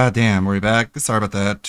Ah, damn, we're back. Sorry about that.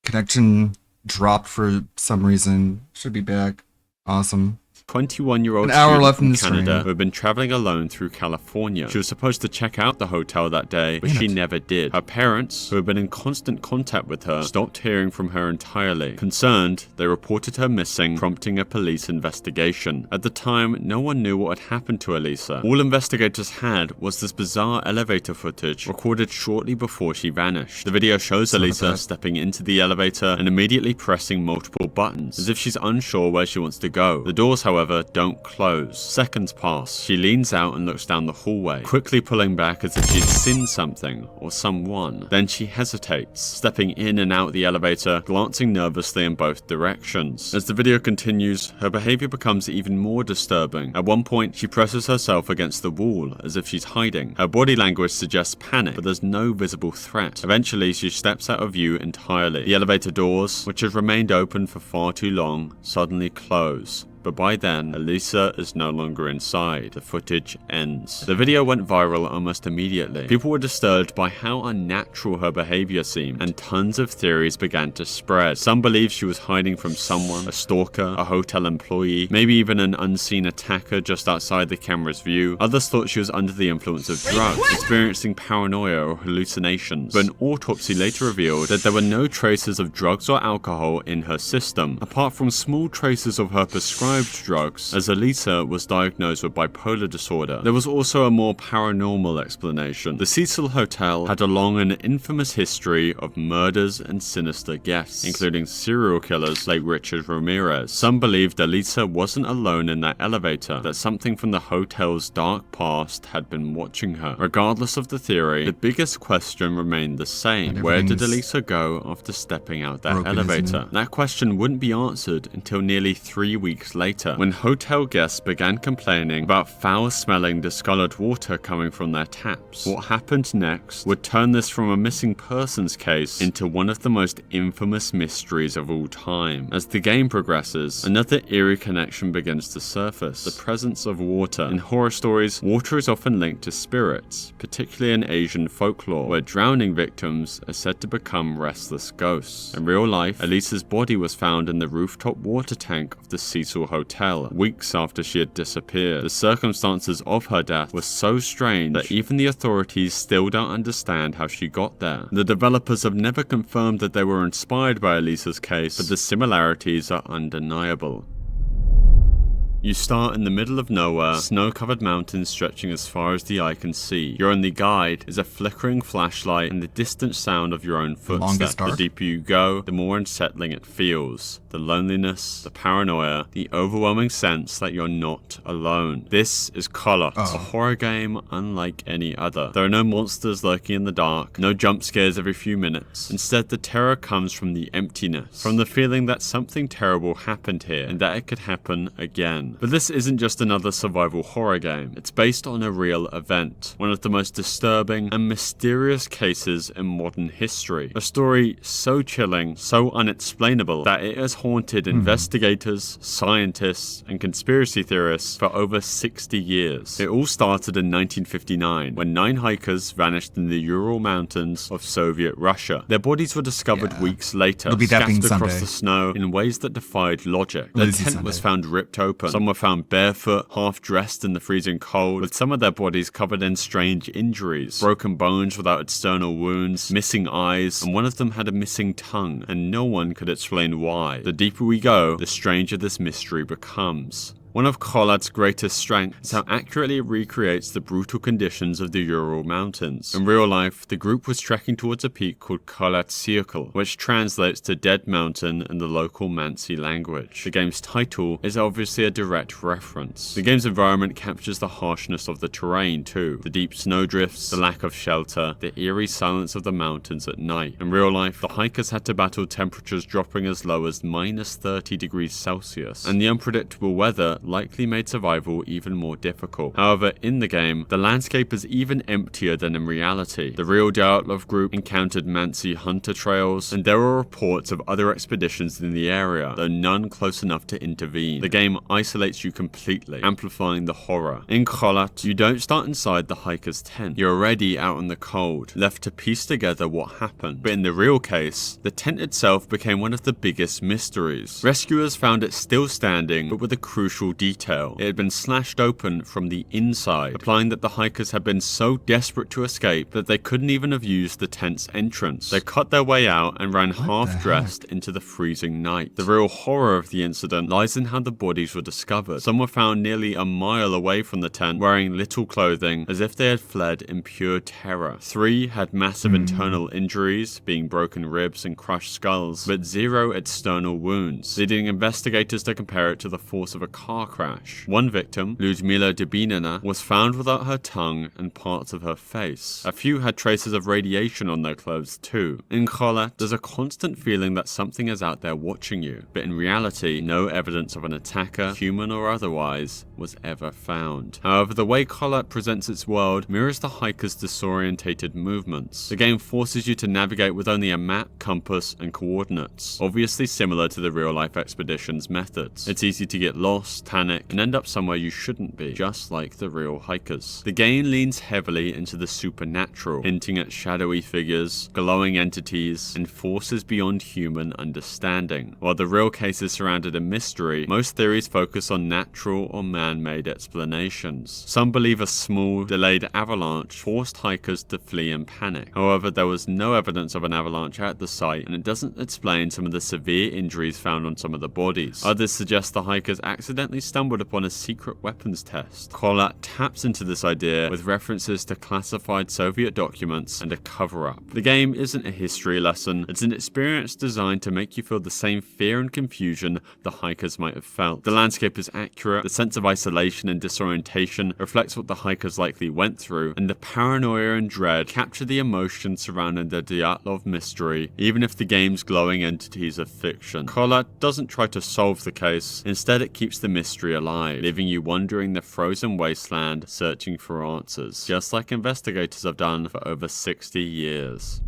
Connection dropped for some reason. Should be back. Awesome. 21-year-old An hour student left in from the Canada stream. who had been traveling alone through California. She was supposed to check out the hotel that day, but Damn she it. never did. Her parents, who had been in constant contact with her, stopped hearing from her entirely. Concerned, they reported her missing, prompting a police investigation. At the time, no one knew what had happened to Elisa. All investigators had was this bizarre elevator footage recorded shortly before she vanished. The video shows Elisa stepping into the elevator and immediately pressing multiple buttons, as if she's unsure where she wants to go. The doors, however, don't close. Seconds pass. She leans out and looks down the hallway, quickly pulling back as if she'd seen something or someone. Then she hesitates, stepping in and out the elevator, glancing nervously in both directions. As the video continues, her behavior becomes even more disturbing. At one point, she presses herself against the wall as if she's hiding. Her body language suggests panic, but there's no visible threat. Eventually, she steps out of view entirely. The elevator doors, which have remained open for far too long, suddenly close. But by then, Elisa is no longer inside. The footage ends. The video went viral almost immediately. People were disturbed by how unnatural her behavior seemed, and tons of theories began to spread. Some believed she was hiding from someone, a stalker, a hotel employee, maybe even an unseen attacker just outside the camera's view. Others thought she was under the influence of drugs, experiencing paranoia or hallucinations. But an autopsy later revealed that there were no traces of drugs or alcohol in her system, apart from small traces of her prescribed drugs, as Elisa was diagnosed with bipolar disorder. There was also a more paranormal explanation. The Cecil Hotel had a long and infamous history of murders and sinister guests, including serial killers like Richard Ramirez. Some believed Elisa wasn't alone in that elevator, that something from the hotel's dark past had been watching her. Regardless of the theory, the biggest question remained the same. Where did Elisa go after stepping out that elevator? That question wouldn't be answered until nearly 3 weeks later, when hotel guests began complaining about foul-smelling, discolored water coming from their taps. What happened next would turn this from a missing persons case into one of the most infamous mysteries of all time. As the game progresses, another eerie connection begins to surface: the presence of water. In horror stories, water is often linked to spirits, particularly in Asian folklore, where drowning victims are said to become restless ghosts. In real life, Elisa's body was found in the rooftop water tank of the Cecil Hotel weeks after she had disappeared. The circumstances of her death were so strange that even the authorities still don't understand how she got there. The developers have never confirmed that they were inspired by Elisa's case, but the similarities are undeniable. You start in the middle of nowhere, snow-covered mountains stretching as far as the eye can see. Your only guide is a flickering flashlight and the distant sound of your own footsteps. The deeper you go, the more unsettling it feels. The loneliness, the paranoia, the overwhelming sense that you're not alone. This is Colot, a horror game unlike any other. There are no monsters lurking in the dark, no jump scares every few minutes. Instead, the terror comes from the emptiness, from the feeling that something terrible happened here and that it could happen again. But this isn't just another survival horror game. It's based on a real event, one of the most disturbing and mysterious cases in modern history. A story so chilling, so unexplainable, that it has haunted investigators, scientists, and conspiracy theorists for over 60 years. It all started in 1959, when 9 hikers vanished in the Ural Mountains of Soviet Russia. Their bodies were discovered weeks later, scattered across the snow in ways that defied logic. Their tent was found ripped open. Some were found barefoot, half-dressed in the freezing cold, with some of their bodies covered in strange injuries. Broken bones without external wounds, missing eyes, and one of them had a missing tongue, and no one could explain why. The deeper we go, the stranger this mystery becomes. One of Colot's greatest strengths is how accurately it recreates the brutal conditions of the Ural Mountains. In real life, the group was trekking towards a peak called Colot Circle, which translates to Dead Mountain in the local Mansi language. The game's title is obviously a direct reference. The game's environment captures the harshness of the terrain too. The deep snowdrifts, the lack of shelter, the eerie silence of the mountains at night. In real life, the hikers had to battle temperatures dropping as low as -30 degrees Celsius, and the unpredictable weather likely made survival even more difficult. However, in the game, the landscape is even emptier than in reality. The real Dyatlov group encountered Mansi hunter trails, and there were reports of other expeditions in the area, though none close enough to intervene. The game isolates you completely, amplifying the horror. In Kholat, you don't start inside the hiker's tent. You're already out in the cold, left to piece together what happened. But in the real case, the tent itself became one of the biggest mysteries. Rescuers found it still standing, but with a crucial detail. It had been slashed open from the inside, implying that the hikers had been so desperate to escape that they couldn't even have used the tent's entrance. They cut their way out and ran half-dressed into the freezing night. The real horror of the incident lies in how the bodies were discovered. Some were found nearly a mile away from the tent, wearing little clothing, as if they had fled in pure terror. 3 had massive internal injuries, being broken ribs and crushed skulls, but 0 external wounds, leading investigators to compare it to the force of a car crash. One victim, Lyudmila Dubinina, was found without her tongue and parts of her face. A few had traces of radiation on their clothes too. In Kholat, there's a constant feeling that something is out there watching you, but in reality, no evidence of an attacker, human or otherwise, was ever found. However, the way Kholat presents its world mirrors the hiker's disorientated movements. The game forces you to navigate with only a map, compass, and coordinates, obviously similar to the real-life expedition's methods. It's easy to get lost, panic, and end up somewhere you shouldn't be, just like the real hikers. The game leans heavily into the supernatural, hinting at shadowy figures, glowing entities, and forces beyond human understanding. While the real case is surrounded in mystery, most theories focus on natural or man-made explanations. Some believe a small, delayed avalanche forced hikers to flee in panic. However, there was no evidence of an avalanche at the site, and it doesn't explain some of the severe injuries found on some of the bodies. Others suggest the hikers accidentally stumbled upon a secret weapons test. Kholat taps into this idea with references to classified Soviet documents and a cover-up. The game isn't a history lesson, it's an experience designed to make you feel the same fear and confusion the hikers might have felt. The landscape is accurate, the sense of isolation and disorientation reflects what the hikers likely went through, and the paranoia and dread capture the emotion surrounding the Dyatlov mystery, even if the game's glowing entities are fiction. Kholat doesn't try to solve the case, instead it keeps the mystery alive, leaving you wandering the frozen wasteland searching for answers, just like investigators have done for over 60 years.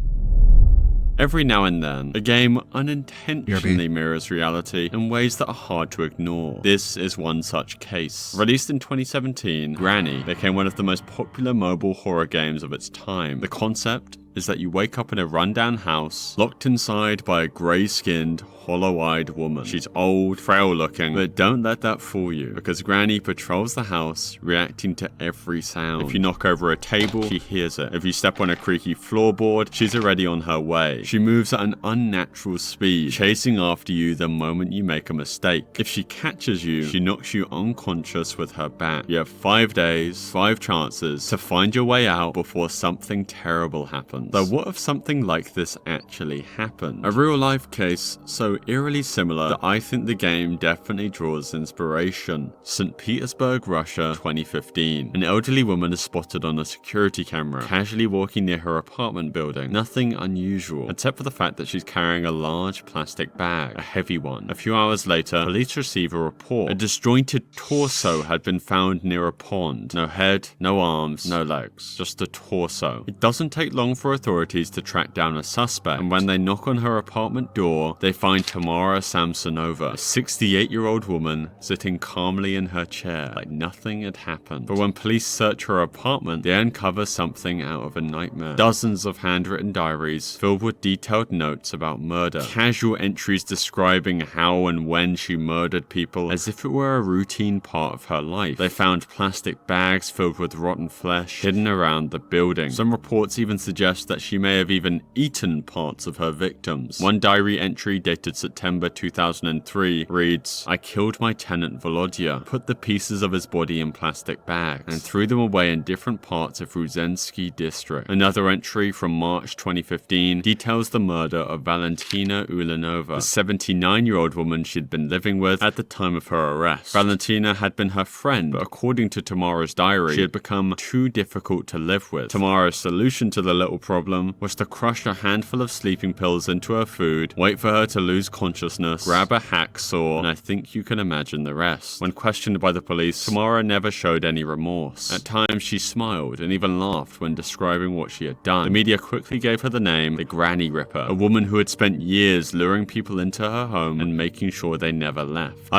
Every now and then, a game unintentionally mirrors reality in ways that are hard to ignore. This is one such case. Released in 2017, Granny became one of the most popular mobile horror games of its time. The concept is that you wake up in a rundown house, locked inside by a grey-skinned, hollow-eyed woman. She's old, frail-looking, but don't let that fool you, because Granny patrols the house, reacting to every sound. If you knock over a table, she hears it. If you step on a creaky floorboard, she's already on her way. She moves at an unnatural speed, chasing after you the moment you make a mistake. If she catches you, she knocks you unconscious with her bat. You have 5 days, 5 chances to find your way out before something terrible happens. Though what if something like this actually happened? A real-life case so eerily similar that I think the game definitely draws inspiration. St. Petersburg, Russia, 2015. An elderly woman is spotted on a security camera, casually walking near her apartment building. Nothing unusual, except for the fact that she's carrying a large plastic bag, a heavy one. A few hours later, police receive a report. A disjointed torso had been found near a pond. No head, no arms, no legs, just a torso. It doesn't take long for authorities to track down a suspect, and when they knock on her apartment door, they find Tamara Samsonova, a 68-year-old woman sitting calmly in her chair like nothing had happened. But when police search her apartment, they uncover something out of a nightmare. Dozens of handwritten diaries filled with detailed notes about murder, casual entries describing how and when she murdered people as if it were a routine part of her life. They found plastic bags filled with rotten flesh hidden around the building. Some reports even suggest that she may have even eaten parts of her victims. One diary entry dated September 2003 reads, "I killed my tenant Volodya, put the pieces of his body in plastic bags, and threw them away in different parts of Ruzensky district." Another entry from March 2015 details the murder of Valentina Ulanova, the 79-year-old woman she'd been living with at the time of her arrest. Valentina had been her friend, but according to Tamara's diary, she had become too difficult to live with. Tamara's solution to the little problem was to crush a handful of sleeping pills into her food, wait for her to lose consciousness, grab a hacksaw, and I think you can imagine the rest. When questioned by the police, Tamara never showed any remorse. At times, she smiled and even laughed when describing what she had done. The media quickly gave her the name the Granny Ripper, a woman who had spent years luring people into her home and making sure they never left.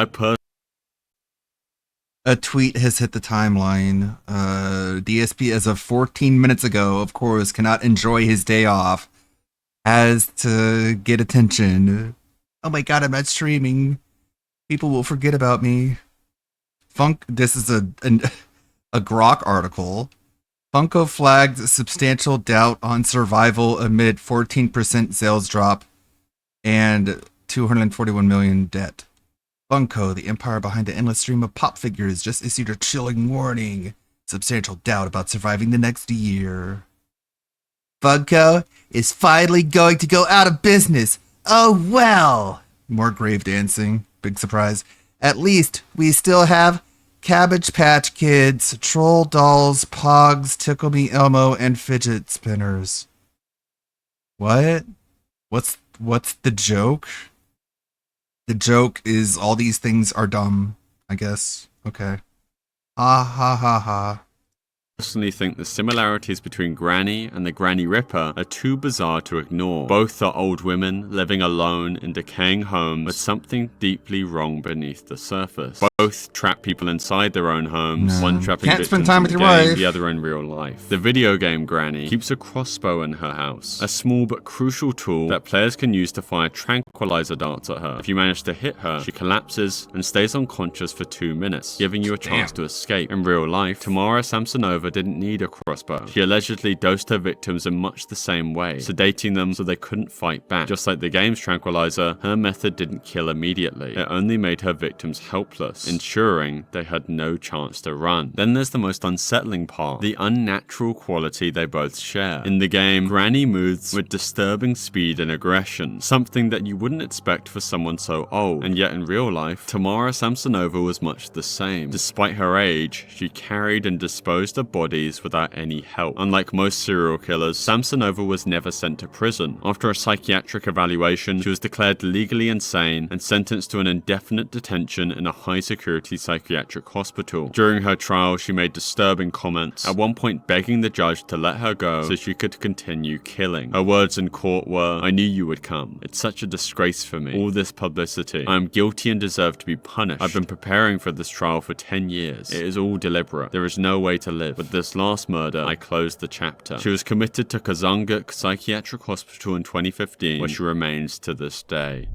A tweet has hit the timeline. DSP, as of 14 minutes ago, of course, cannot enjoy his day off. Has to get attention. Oh my god, I'm not streaming. People will forget about me. This is a Grok article. Funko flagged substantial doubt on survival amid 14% sales drop and 241 million debt. Funko, the empire behind the endless stream of pop figures, just issued a chilling warning. Substantial doubt about surviving the next year. Funko is finally going to go out of business. Oh well. More grave dancing. Big surprise. At least we still have Cabbage Patch Kids, Troll Dolls, Pogs, Tickle Me Elmo, and fidget spinners. What? What's the joke? The joke is all these things are dumb, I guess. Okay. Ha ha ha ha. I personally think the similarities between Granny and the Granny Ripper are too bizarre to ignore. Both are old women living alone in decaying homes with something deeply wrong beneath the surface. Both trap people inside their own homes, one trapping Can't victims spend time in with the your game, wife. the other in real life. The video game Granny keeps a crossbow in her house, a small but crucial tool that players can use to fire tranquilizer darts at her. If you manage to hit her, she collapses and stays unconscious for 2 minutes, giving you a chance to escape. In real life, Tamara Samsonova didn't need a crossbow. She allegedly dosed her victims in much the same way, sedating them so they couldn't fight back. Just like the game's tranquilizer, her method didn't kill immediately. It only made her victims helpless, ensuring they had no chance to run. Then there's the most unsettling part, the unnatural quality they both share. In the game, Granny moves with disturbing speed and aggression, something that you wouldn't expect for someone so old. And yet in real life, Tamara Samsonova was much the same. Despite her age, she carried and disposed of bodies without any help. Unlike most serial killers, Samsonova was never sent to prison. After a psychiatric evaluation, she was declared legally insane and sentenced to an indefinite detention in a high-security psychiatric hospital. During her trial, she made disturbing comments, at one point begging the judge to let her go so she could continue killing. Her words in court were, "I knew you would come. It's such a disgrace for me. All this publicity. I am guilty and deserve to be punished. I've been preparing for this trial for 10 years. It is all deliberate. There is no way to live. With this last murder, I closed the chapter." She was committed to Kazanguk Psychiatric Hospital in 2015, where she remains to this day.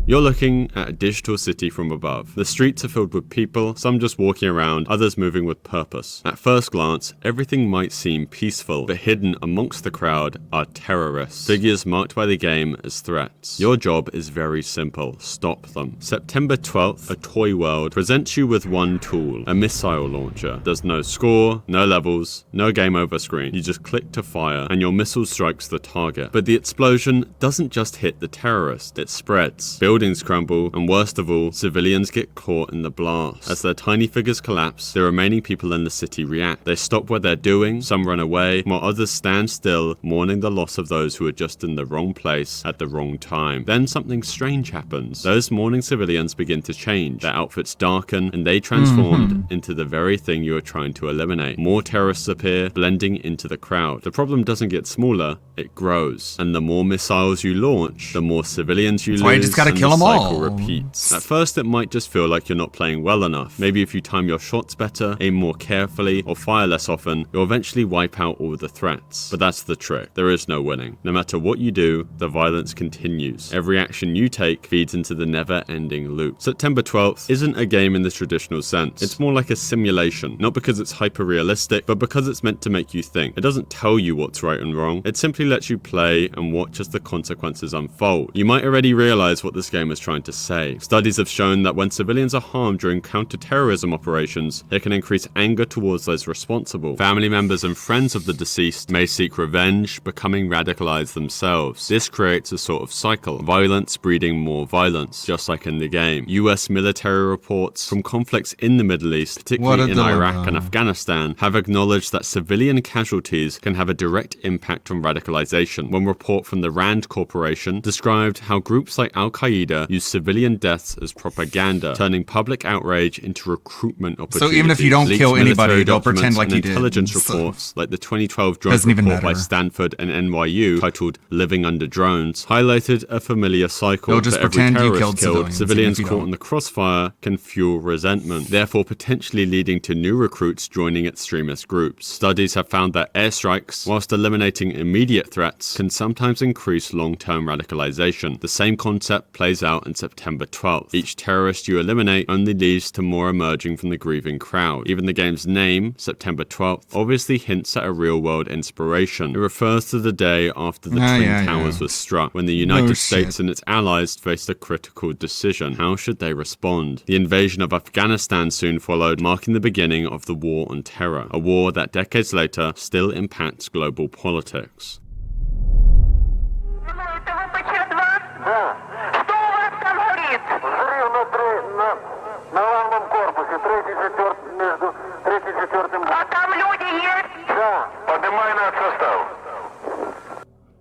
You're looking at a digital city from above. The streets are filled with people, some just walking around, others moving with purpose. At first glance, everything might seem peaceful, but hidden amongst the crowd are terrorists, figures marked by the game as threats. Your job is very simple: stop them. September 12th, a toy world presents you with one tool, a missile launcher. There's no score, no levels, no game over screen. You just click to fire, and your missile strikes the target. But the explosion doesn't just hit the terrorist, it spreads. Buildings crumble, and worst of all, civilians get caught in the blast. As their tiny figures collapse, the remaining people in the city react. They stop what they're doing, some run away, while others stand still, mourning the loss of those who were just in the wrong place at the wrong time. Then something strange happens. Those mourning civilians begin to change. Their outfits darken, and they transformed into the very thing you are trying to eliminate. More terrorists appear, blending into the crowd. The problem doesn't get smaller, it grows. And the more missiles you launch, the more civilians you lose. Why you just gotta kill the them cycle all. repeats. At first, it might just feel like you're not playing well enough. Maybe if you time your shots better, aim more carefully, or fire less often, you'll eventually wipe out all the threats. But that's the trick. There is no winning. No matter what you do, the violence continues. Every action you take feeds into the never-ending loop. September 12th isn't a game in the traditional sense. It's more like a simulation, not because it's hyper-realistic, but because it's meant to make you think. It doesn't tell you what's right and wrong. It simply simply lets you play and watch as the consequences unfold. You might already realize what this game is trying to say. Studies have shown that when civilians are harmed during counter-terrorism operations, it can increase anger towards those responsible. Family members and friends of the deceased may seek revenge, becoming radicalized themselves. This creates a sort of cycle, violence breeding more violence, just like in the game. US military reports from conflicts in the Middle East, particularly in Iraq and Afghanistan, have acknowledged that civilian casualties can have a direct impact on radicalization. One report from the RAND Corporation described how groups like Al-Qaeda use civilian deaths as propaganda, turning public outrage into recruitment opportunities. So even if you don't kill anybody, they'll pretend like you did. Intelligence reports, like the 2012 drone report by Stanford and NYU, titled Living Under Drones, highlighted a familiar cycle. They'll just that every pretend you terrorist killed civilians caught in the crossfire can fuel resentment, therefore potentially leading to new recruits joining extremist groups. Studies have found that airstrikes, whilst eliminating immediate threats, can sometimes increase long-term radicalization. The same concept plays out in September 12th. Each terrorist you eliminate only leads to more emerging from the grieving crowd. Even the game's name, September 12th, obviously hints at a real-world inspiration. It refers to the day after the Twin Towers was struck, when the United States and its allies faced a critical decision. How should they respond? The invasion of Afghanistan soon followed, marking the beginning of the War on Terror, a war that decades later still impacts global politics.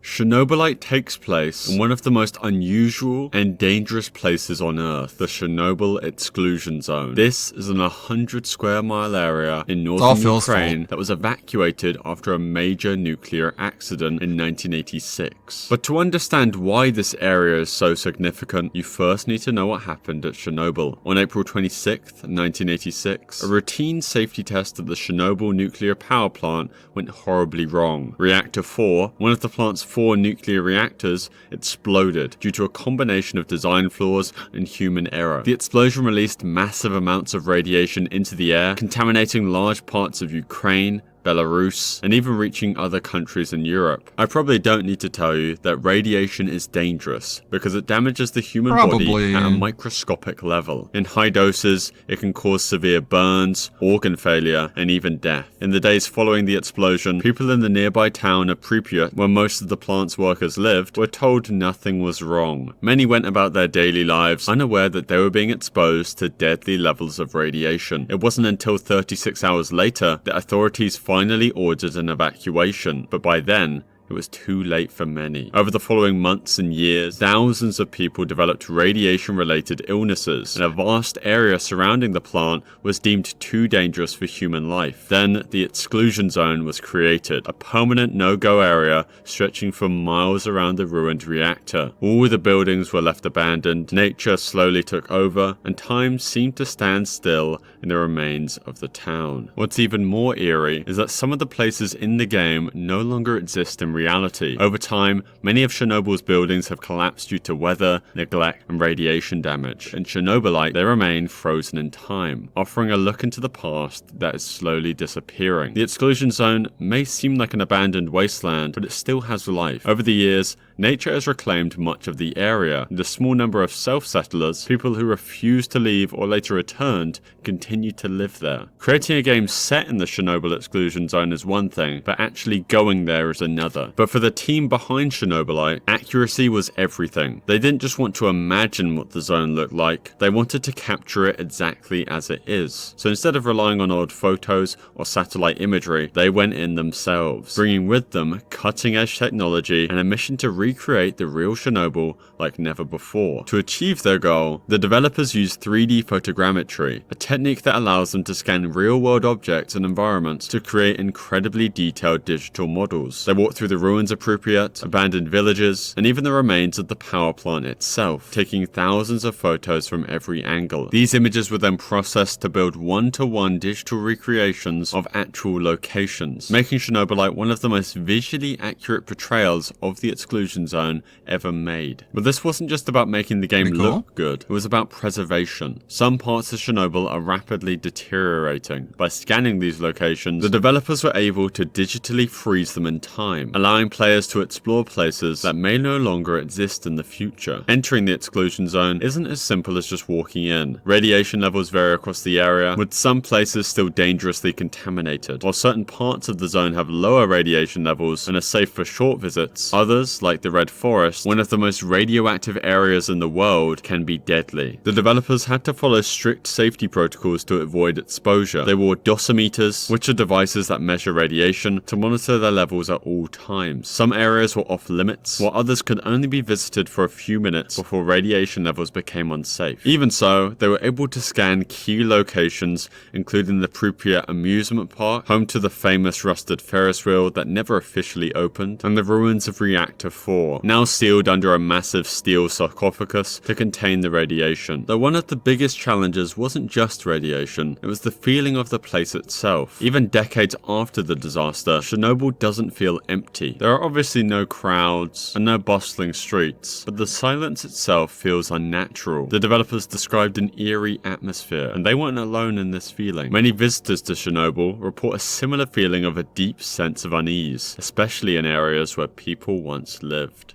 Chernobylite takes place in one of the most unusual and dangerous places on Earth, the Chernobyl Exclusion Zone. This is an 100 square mile area in northern Ukraine that was evacuated after a major nuclear accident in 1986. But to understand why this area is so significant, you first need to know what happened at Chernobyl. On April 26, 1986, a routine safety test at the Chernobyl nuclear power plant went horribly wrong. Reactor 4, one of the plant's 4 nuclear reactors, exploded due to a combination of design flaws and human error. The explosion released massive amounts of radiation into the air, contaminating large parts of Ukraine, Belarus, and even reaching other countries in Europe. I probably don't need to tell you that radiation is dangerous because it damages the human body at a microscopic level. In high doses, it can cause severe burns, organ failure, and even death. In the days following the explosion, people in the nearby town of Pripyat, where most of the plant's workers lived, were told nothing was wrong. Many went about their daily lives unaware that they were being exposed to deadly levels of radiation. It wasn't until 36 hours later that authorities finally ordered an evacuation, but by then, it was too late for many. Over the following months and years, thousands of people developed radiation-related illnesses, and a vast area surrounding the plant was deemed too dangerous for human life. Then, the exclusion zone was created, a permanent no-go area stretching for miles around the ruined reactor. All the buildings were left abandoned, nature slowly took over, and time seemed to stand still in the remains of the town. What's even more eerie is that some of the places in the game no longer exist in reality. Over time, many of Chernobyl's buildings have collapsed due to weather, neglect, and radiation damage. In Chernobylite, they remain frozen in time, offering a look into the past that is slowly disappearing. The exclusion zone may seem like an abandoned wasteland, but it still has life. Over the years, nature has reclaimed much of the area, and a small number of self-settlers, people who refused to leave or later returned, continue to live there. Creating a game set in the Chernobyl exclusion zone is one thing, but actually going there is another. But for the team behind Chernobylite, accuracy was everything. They didn't just want to imagine what the zone looked like, they wanted to capture it exactly as it is. So instead of relying on old photos or satellite imagery, they went in themselves, bringing with them cutting-edge technology and a mission to recreate the real Chernobyl like never before. To achieve their goal, the developers used 3D photogrammetry, a technique that allows them to scan real-world objects and environments to create incredibly detailed digital models. They walked through the ruins of Pripyat, abandoned villages, and even the remains of the power plant itself, taking thousands of photos from every angle. These images were then processed to build one-to-one digital recreations of actual locations, making Chernobylite one of the most visually accurate portrayals of the exclusion zone ever made. But this wasn't just about making the game look good, it was about preservation. Some parts of Chernobyl are rapidly deteriorating. By scanning these locations, the developers were able to digitally freeze them in time, allowing players to explore places that may no longer exist in the future. Entering the exclusion zone isn't as simple as just walking in. Radiation levels vary across the area, with some places still dangerously contaminated. While certain parts of the zone have lower radiation levels and are safe for short visits, others, like the Red Forest, one of the most radioactive areas in the world, can be deadly. The developers had to follow strict safety protocols to avoid exposure. They wore dosimeters, which are devices that measure radiation, to monitor their levels at all times. Some areas were off limits, while others could only be visited for a few minutes before radiation levels became unsafe. Even so, they were able to scan key locations, including the Pripyat amusement park, home to the famous rusted Ferris wheel that never officially opened, and the ruins of Reactor 4, now sealed under a massive steel sarcophagus to contain the radiation. Though one of the biggest challenges wasn't just radiation, it was the feeling of the place itself. Even decades after the disaster, Chernobyl doesn't feel empty. There are obviously no crowds and no bustling streets, but the silence itself feels unnatural. The developers described an eerie atmosphere, and they weren't alone in this feeling. Many visitors to Chernobyl report a similar feeling of a deep sense of unease, especially in areas where people once lived.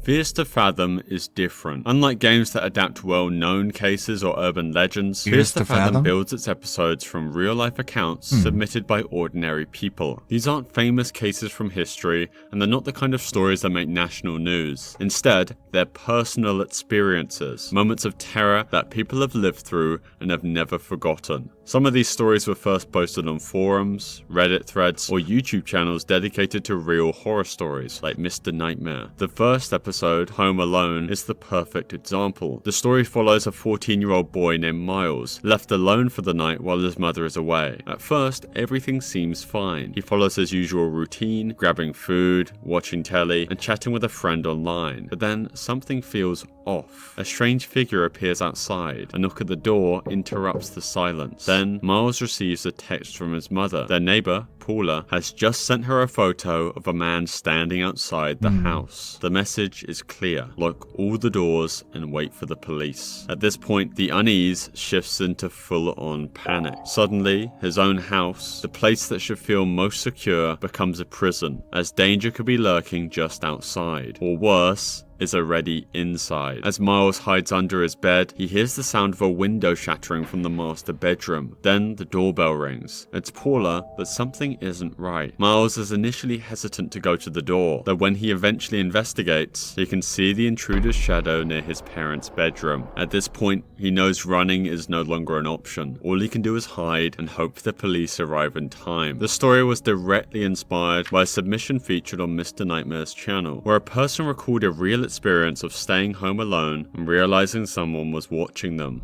Fears to Fathom is different. Unlike games that adapt well-known cases or urban legends, Fears to Fathom builds its episodes from real-life accounts submitted by ordinary people. These aren't famous cases from history, and they're not the kind of stories that make national news. Instead, they're personal experiences, moments of terror that people have lived through and have never forgotten. Some of these stories were first posted on forums, Reddit threads, or YouTube channels dedicated to real horror stories, like Mr. Nightmare. The first episode, Home Alone, is the perfect example. The story follows a 14-year-old boy named Miles, left alone for the night while his mother is away. At first, everything seems fine. He follows his usual routine, grabbing food, watching telly, and chatting with a friend online. But then, something feels off. A strange figure appears outside. A knock at the door interrupts the silence. Then, Miles receives a text from his mother. Their neighbor, Paula, has just sent her a photo of a man standing outside the house. The message is clear: lock all the doors and wait for the police. At this point, the unease shifts into full-on panic. Suddenly, his own house, the place that should feel most secure, becomes a prison, as danger could be lurking just outside. Or worse, is already inside. As Miles hides under his bed, he hears the sound of a window shattering from the master bedroom. Then the doorbell rings. It's Paula, but something isn't right. Miles is initially hesitant to go to the door, though when he eventually investigates, he can see the intruder's shadow near his parents' bedroom. At this point, he knows running is no longer an option. All he can do is hide and hope the police arrive in time. The story was directly inspired by a submission featured on Mr. Nightmare's channel, where a person recorded a real experience of staying home alone and realizing someone was watching them.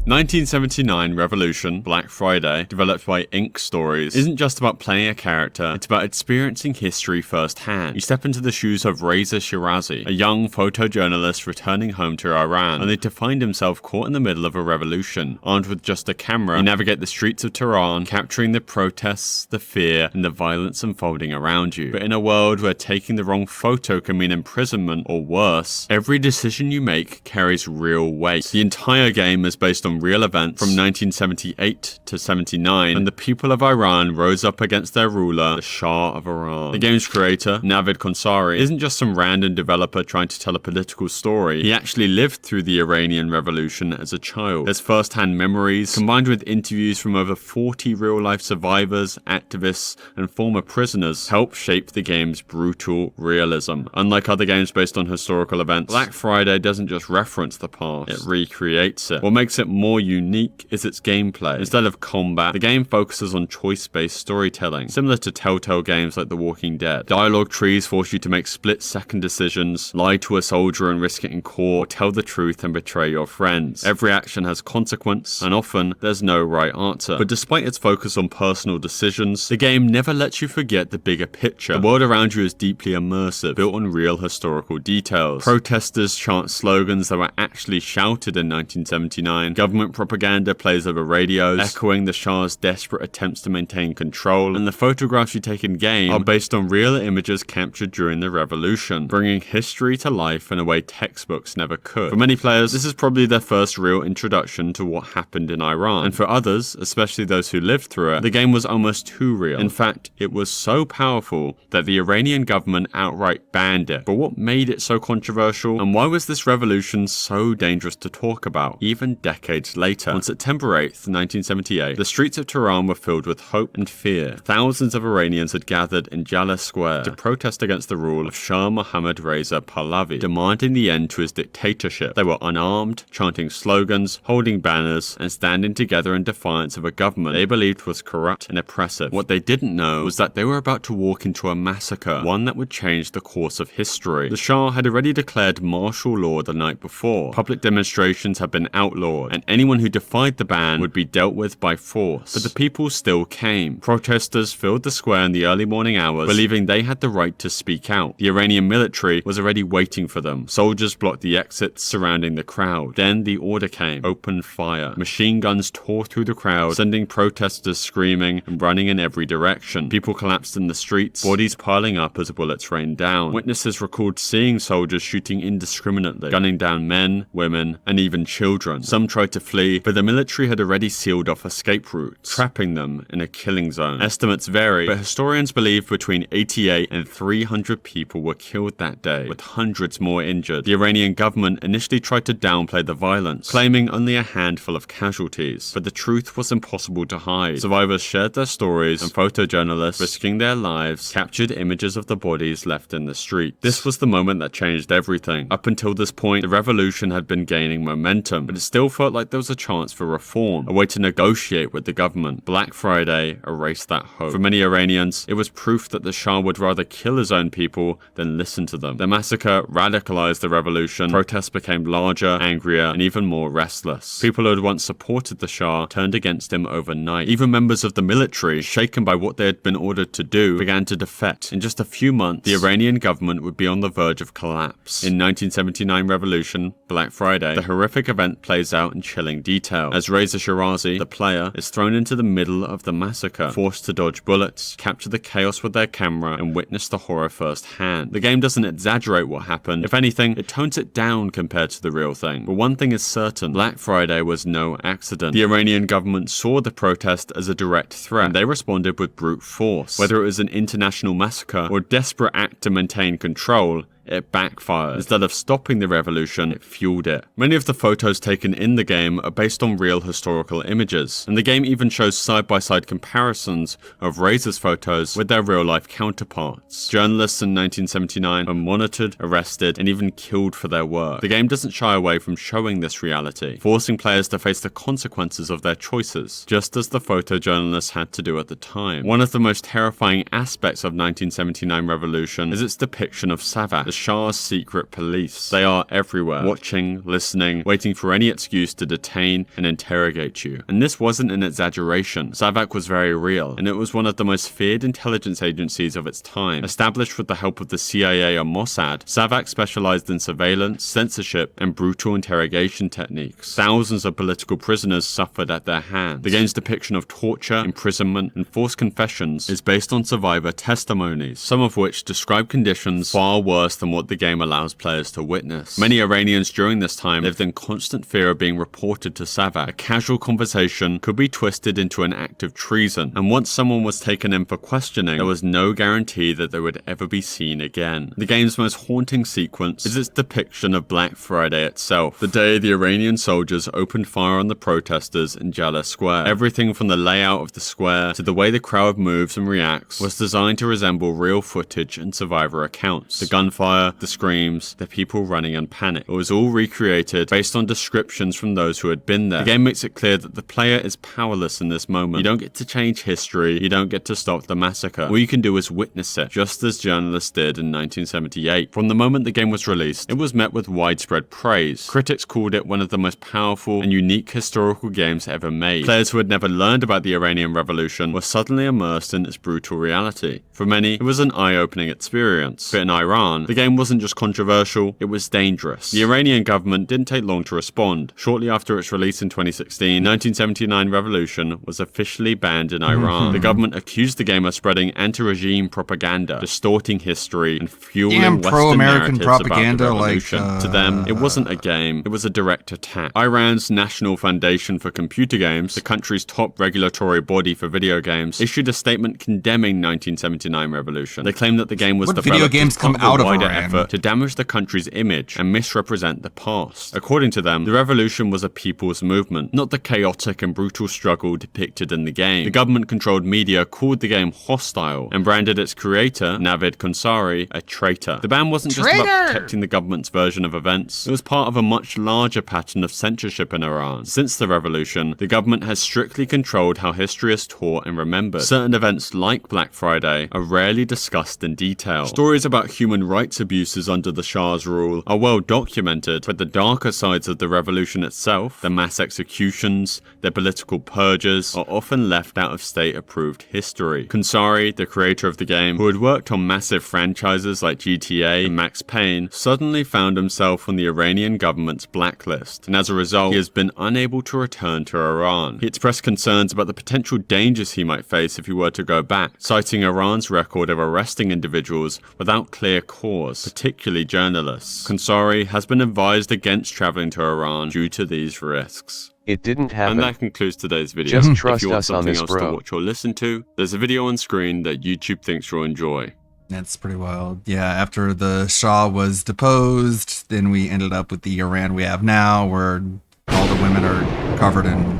1979 Revolution, Black Friday, developed by Ink Stories, isn't just about playing a character, it's about experiencing history firsthand. You step into the shoes of Reza Shirazi, a young photojournalist returning home to Iran, only to find himself caught in the middle of a revolution. Armed with just a camera, you navigate the streets of Tehran, capturing the protests, the fear, and the violence unfolding around you. But in a world where taking the wrong photo can mean imprisonment or worse, every decision you make carries real weight. The entire game is based on real events from 1978 to 79, and the people of Iran rose up against their ruler, the Shah of Iran. The game's creator, Navid Konsari, isn't just some random developer trying to tell a political story. He actually lived through the Iranian Revolution as a child. His first-hand memories, combined with interviews from over 40 real-life survivors, activists, and former prisoners, help shape the game's brutal realism. Unlike other games based on historical events, Black Friday doesn't just reference the past, it recreates it. What makes it more unique is its gameplay. Instead of combat, the game focuses on choice-based storytelling, similar to Telltale games like The Walking Dead. Dialogue trees force you to make split-second decisions, lie to a soldier and risk it in court, or tell the truth and betray your friends. Every action has consequence, and often there's no right answer. But despite its focus on personal decisions, the game never lets you forget the bigger picture. The world around you is deeply immersive, built on real historical details. Protesters chant slogans that were actually shouted in 1979. Government Government propaganda plays over radios, echoing the Shah's desperate attempts to maintain control, and the photographs you take in game are based on real images captured during the revolution, bringing history to life in a way textbooks never could. For many players, this is probably their first real introduction to what happened in Iran, and for others, especially those who lived through it, the game was almost too real. In fact, it was so powerful that the Iranian government outright banned it. But what made it so controversial, and why was this revolution so dangerous to talk about, even decades later? On September 8th, 1978, the streets of Tehran were filled with hope and fear. Thousands of Iranians had gathered in Jaleh Square to protest against the rule of Shah Mohammad Reza Pahlavi, demanding the end to his dictatorship. They were unarmed, chanting slogans, holding banners, and standing together in defiance of a government they believed was corrupt and oppressive. What they didn't know was that they were about to walk into a massacre, one that would change the course of history. The Shah had already declared martial law the night before. Public demonstrations had been outlawed, and anyone who defied the ban would be dealt with by force. But the people still came. Protesters filled the square in the early morning hours, believing they had the right to speak out. The Iranian military was already waiting for them. Soldiers blocked the exits surrounding the crowd. Then the order came. Open fire. Machine guns tore through the crowd, sending protesters screaming and running in every direction. People collapsed in the streets, bodies piling up as bullets rained down. Witnesses recalled seeing soldiers shooting indiscriminately, gunning down men, women, and even children. Some tried to flee, but the military had already sealed off escape routes, trapping them in a killing zone. Estimates vary, but historians believe between 88 and 300 people were killed that day, with hundreds more injured. The Iranian government initially tried to downplay the violence, claiming only a handful of casualties, but the truth was impossible to hide. Survivors shared their stories, and photojournalists, risking their lives, captured images of the bodies left in the street. This was the moment that changed everything. Up until this point, the revolution had been gaining momentum, but it still felt like there was a chance for reform, a way to negotiate with the government. Black Friday erased that hope. For many Iranians, it was proof that the Shah would rather kill his own people than listen to them. The massacre radicalized the revolution. Protests became larger, angrier, and even more restless. People who had once supported the Shah turned against him overnight. Even members of the military, shaken by what they had been ordered to do, began to defect. In just a few months, the Iranian government would be on the verge of collapse. In 1979 revolution, Black Friday, the horrific event plays out in chilling detail. As Reza Shirazi, the player, is thrown into the middle of the massacre, forced to dodge bullets, capture the chaos with their camera, and witness the horror firsthand. The game doesn't exaggerate what happened. If anything, it tones it down compared to the real thing. But one thing is certain, Black Friday was no accident. The Iranian government saw the protest as a direct threat, and they responded with brute force. Whether it was an international massacre or a desperate act to maintain control, it backfired. Instead of stopping the revolution, it fueled it. Many of the photos taken in the game are based on real historical images, and the game even shows side-by-side comparisons of Reza's photos with their real-life counterparts. Journalists in 1979 are monitored, arrested, and even killed for their work. The game doesn't shy away from showing this reality, forcing players to face the consequences of their choices, just as the photojournalists had to do at the time. One of the most terrifying aspects of 1979 revolution is its depiction of Savak, the Shah's secret police. They are everywhere, watching, listening, waiting for any excuse to detain and interrogate you. And this wasn't an exaggeration. Savak was very real, and it was one of the most feared intelligence agencies of its time. Established with the help of the CIA and Mossad, Savak specialized in surveillance, censorship, and brutal interrogation techniques. Thousands of political prisoners suffered at their hands. The game's depiction of torture, imprisonment, and forced confessions is based on survivor testimonies, some of which describe conditions far worse than what the game allows players to witness. Many Iranians during this time lived in constant fear of being reported to Savak. A casual conversation could be twisted into an act of treason, and once someone was taken in for questioning, there was no guarantee that they would ever be seen again. The game's most haunting sequence is its depiction of Black Friday itself, the day the Iranian soldiers opened fire on the protesters in Jaleh Square. Everything from the layout of the square to the way the crowd moves and reacts was designed to resemble real footage and survivor accounts. The gunfire, the screams, the people running in panic. It was all recreated based on descriptions from those who had been there. The game makes it clear that the player is powerless in this moment. You don't get to change history, you don't get to stop the massacre. All you can do is witness it, just as journalists did in 1978. From the moment the game was released, it was met with widespread praise. Critics called it one of the most powerful and unique historical games ever made. Players who had never learned about the Iranian Revolution were suddenly immersed in its brutal reality. For many, it was an eye-opening experience. But in Iran, the game game wasn't just controversial, it was dangerous. The Iranian government didn't take long to respond. Shortly after its release in 2016, 1979 Revolution was officially banned in Iran. The government accused the game of spreading anti-regime propaganda, distorting history, and fueling Western narratives propaganda, about the revolution. To them, it wasn't a game, it was a direct attack. Iran's National Foundation for Computer Games, the country's top regulatory body for video games, issued a statement condemning 1979 Revolution. They claimed that the game was developed video games come out of wider Iran? effort to damage the country's image and misrepresent the past. According to them, the revolution was a people's movement, not the chaotic and brutal struggle depicted in the game. The government-controlled media called the game hostile and branded its creator, Navid Konsari, a traitor. The ban wasn't just about protecting the government's version of events, it was part of a much larger pattern of censorship in Iran. Since the revolution, the government has strictly controlled how history is taught and remembered. Certain events like Black Friday are rarely discussed in detail. Stories about human rights abuses under the Shah's rule are well documented, but the darker sides of the revolution itself, the mass executions, the political purges, are often left out of state-approved history. Konsari, the creator of the game, who had worked on massive franchises like GTA and Max Payne, suddenly found himself on the Iranian government's blacklist, and as a result, he has been unable to return to Iran. He expressed concerns about the potential dangers he might face if he were to go back, citing Iran's record of arresting individuals without clear cause, particularly journalists. Konsari has been advised against traveling to Iran due to these risks. It didn't happen. And that concludes today's video. Just trust if you want us on something this, else bro. to watch or listen to, there's a video on screen that YouTube thinks you'll enjoy. That's pretty wild. Yeah, after the Shah was deposed, then we ended up with the Iran we have now, where all the women are covered in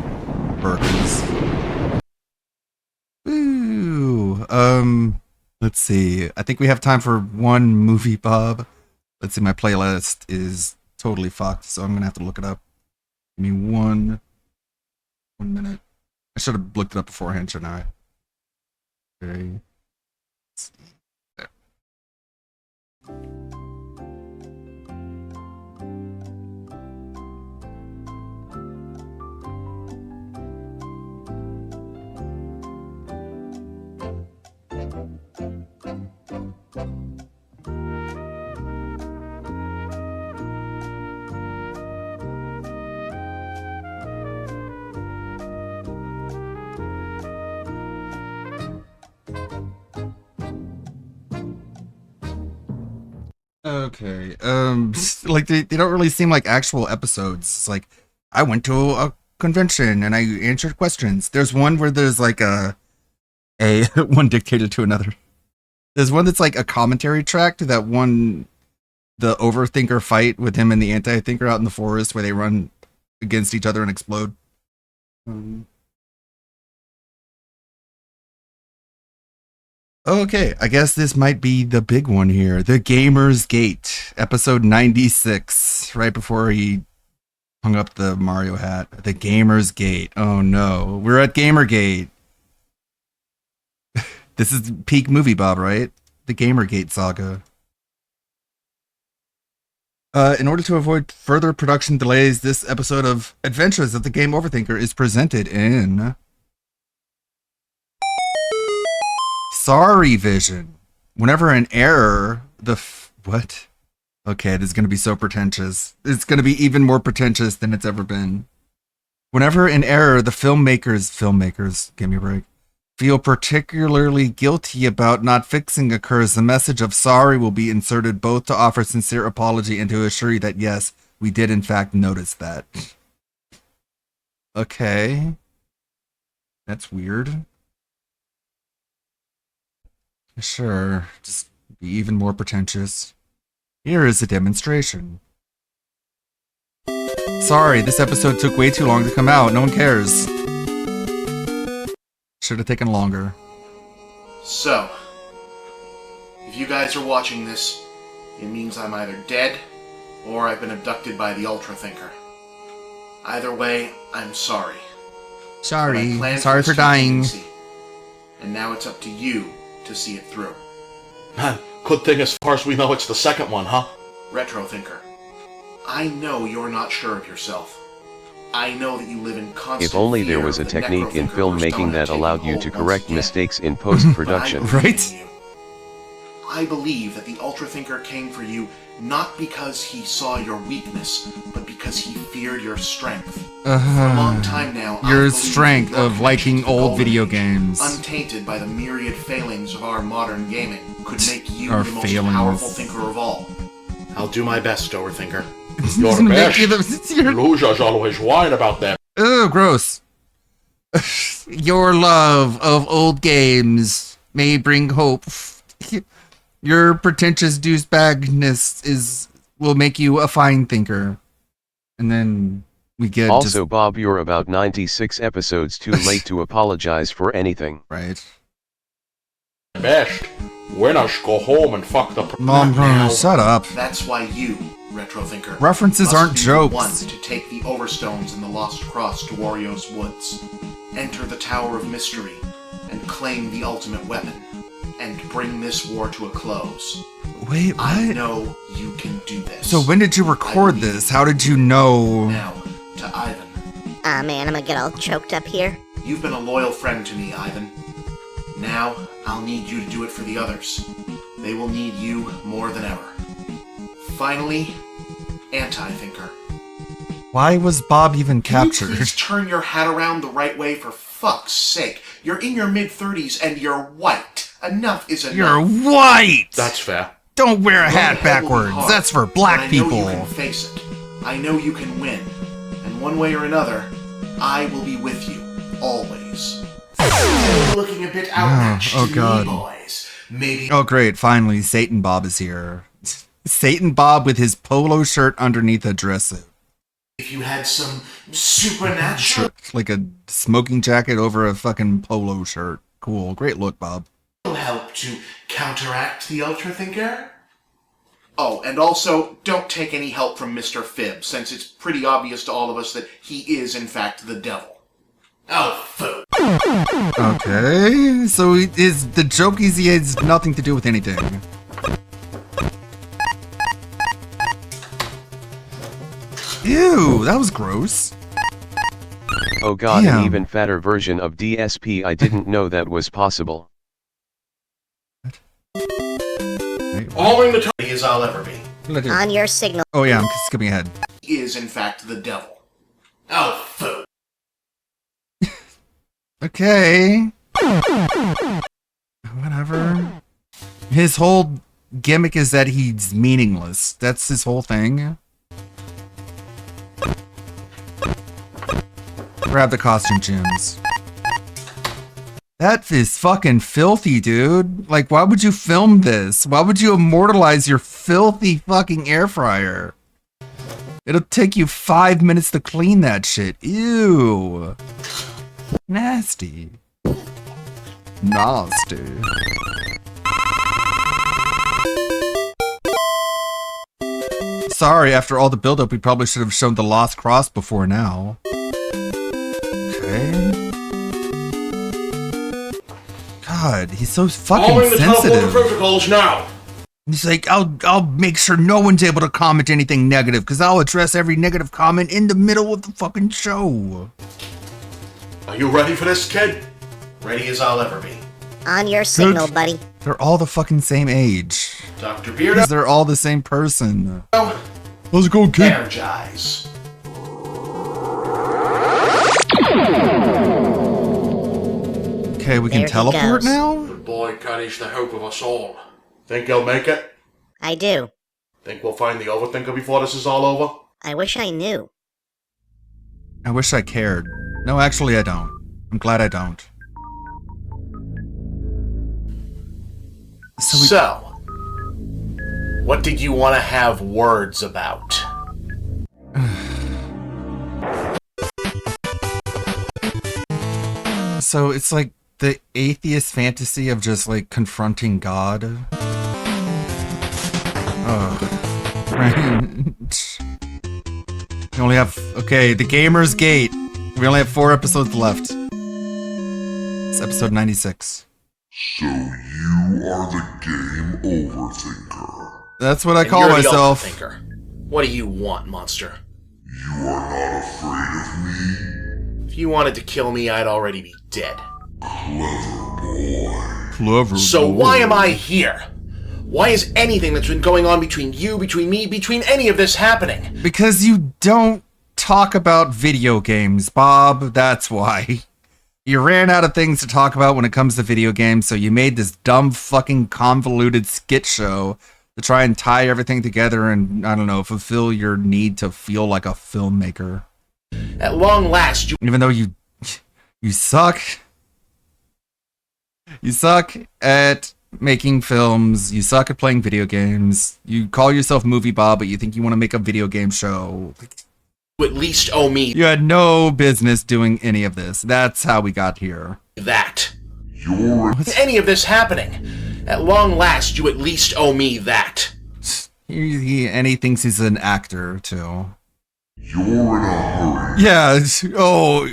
burqas. Ooh, let's see. I think we have time for one movie, Bob. Let's see, my playlist is totally fucked, so I'm gonna have to look it up. Give me one minute. I should have looked it up beforehand, shouldn't I? Okay. Let's see. There. Okay. Like they don't really seem like actual episodes. It's like I went to a convention and I answered questions. There's one where there's like a one dictated to another. There's one that's like a commentary track to that one, the overthinker fight with him and the anti-thinker out in the forest where they run against each other and explode. Okay, I guess this might be the big one here. The Gamer's Gate, episode 96, right before he hung up the Mario hat. The Gamer's Gate. Oh no, we're at Gamergate. This is peak movie, Bob, right? The Gamergate saga. In order to avoid further production delays, this episode of Adventures of the Game Overthinker is presented in Sorry Vision. Whenever an error, what? Okay, this is going to be so pretentious. It's going to be even more pretentious than it's ever been. Whenever an error, the filmmakers, give me a break, feel particularly guilty about not fixing occurs, the message of sorry will be inserted both to offer sincere apology and to assure you that yes, we did in fact notice that. Okay. That's weird. Sure, just be even more pretentious. Here is a demonstration. Sorry, this episode took way too long to come out. No one cares. Should have taken longer. So, if you guys are watching this, it means I'm either dead or I've been abducted by the Ultra Thinker. Either way, I'm sorry. Sorry. But I planned Sorry this for dying. contingency, and now it's up to you to see it through. Good thing as far as we know it's the second one, huh? Retro Thinker, I know you're not sure of yourself. I know that you live in constant If only there fear was a of the technique in Necro Thinker filmmaking that taking allowed you hold to once correct again. mistakes in But I post-production. believe in Right? you. I believe that the Ultra Thinker came for you not because he saw your weakness, but because he feared your strength. For a long time now, I've Your believed strength that your of liking connection to the old Golden video Age, games. untainted by the myriad failings of our modern gaming, could make you Our the most failings. powerful thinker of all. I'll do my best, Overthinker. You're the Make you best. your- Losers always whine about that. Ugh, gross. Your love of old games may bring hope. Your pretentious douchebagness will make you a fine thinker. And then we get Also, Bob, you're about 96 episodes too late to apologize for anything. right. Best. Winners go home and fuck the... Mom, now. shut up. That's why you, Retro Thinker, References must aren't be jokes. the one to take the Overstones and the Lost Cross to Wario's Woods, enter the Tower of Mystery, and claim the ultimate weapon, and bring this war to a close. Wait, I what? know you can do this. So when did you record this? How did you know? Now, to Ivan. Aw man, I'm gonna get all choked up here. You've been a loyal friend to me, Ivan. Now, I'll need you to do it for the others. They will need you more than ever. Finally, Anti-Thinker. Why was Bob even Can you captured? please turn your hat around the right way for fuck's sake? You're in your mid-30s and you're white. Enough is enough. You're white! That's fair. Don't wear a Your hat head will be backwards. hard, That's for but black I know people. you can face it. I know you can win. And one way or another, I will be with you. Always. Looking a bit outmatched oh to God. me, boys. Maybe... Oh great, finally, Satan Bob is here. Satan Bob with his polo shirt underneath a dress suit. if you had some supernatural Like a smoking jacket over a fucking polo shirt. Cool, great look, Bob. help to counteract the Ultra Thinker. Oh, and also, don't take any help from Mr. Phibb, since it's pretty obvious to all of us that he is, in fact, the devil. Oh, food. Okay, so the joke he has nothing to do with anything. Ew, that was gross. Oh god, Damn. an even fatter version of DSP. I didn't know that was possible. All in the He is I'll ever be. On your signal. Oh yeah, I'm skipping ahead. He is, in fact, the devil. Oh, food. Okay. Whatever. His whole gimmick is that he's meaningless. That's his whole thing. Grab the costume gems. That is fucking filthy, dude. Like, why would you film this? Why would you immortalize your filthy fucking air fryer? It'll take you 5 minutes to clean that shit. Ew. Nasty. Nasty. Sorry, after all the build-up, we probably should have shown the Lost Cross before now. Okay. God, he's so fucking Following the teleporter sensitive. protocols now. He's like, I'll make sure no one's able to comment anything negative, because I'll address every negative comment in the middle of the fucking show. Are you ready for this, kid? Ready as I'll ever be. On your signal, buddy. They're all the fucking same age. Dr. Beardo, They're all the same person. How's it going, kid? energize. Okay, we can There he teleport goes. now? The boy carries the hope of us all. Think he'll make it? I do. Think we'll find the Overthinker before this is all over? I wish I knew. I wish I cared. No, actually, I don't. I'm glad I don't. So, what did you want to have words about? So it's like the atheist fantasy of just like confronting God. Right. We only have, okay, the Gamer's Gate. We only have 4 episodes left. It's episode 96. So you are the game overthinker. That's what I And call you're the myself. Ultra Thinker. What do you want, monster? You are not afraid of me? If you wanted to kill me, I'd already be dead. Clever boy. Clever. So boy. why am I here? Why is anything that's been going on between you, between me, between any of this happening? Because you don't talk about video games, Bob. That's why. You ran out of things to talk about when it comes to video games, so you made this dumb fucking convoluted skit show to try and tie everything together and, I don't know, fulfill your need to feel like a filmmaker. At long last, you... Even though you suck. You suck at making films. You suck at playing video games. You call yourself Movie Bob, but you think you want to make a video game show. at least owe me You had no business doing any of this. That's how we got here. that. Any of this happening. At long last, you at least owe me that. And he thinks he's an actor, too. You're in a hurry. Yeah, oh,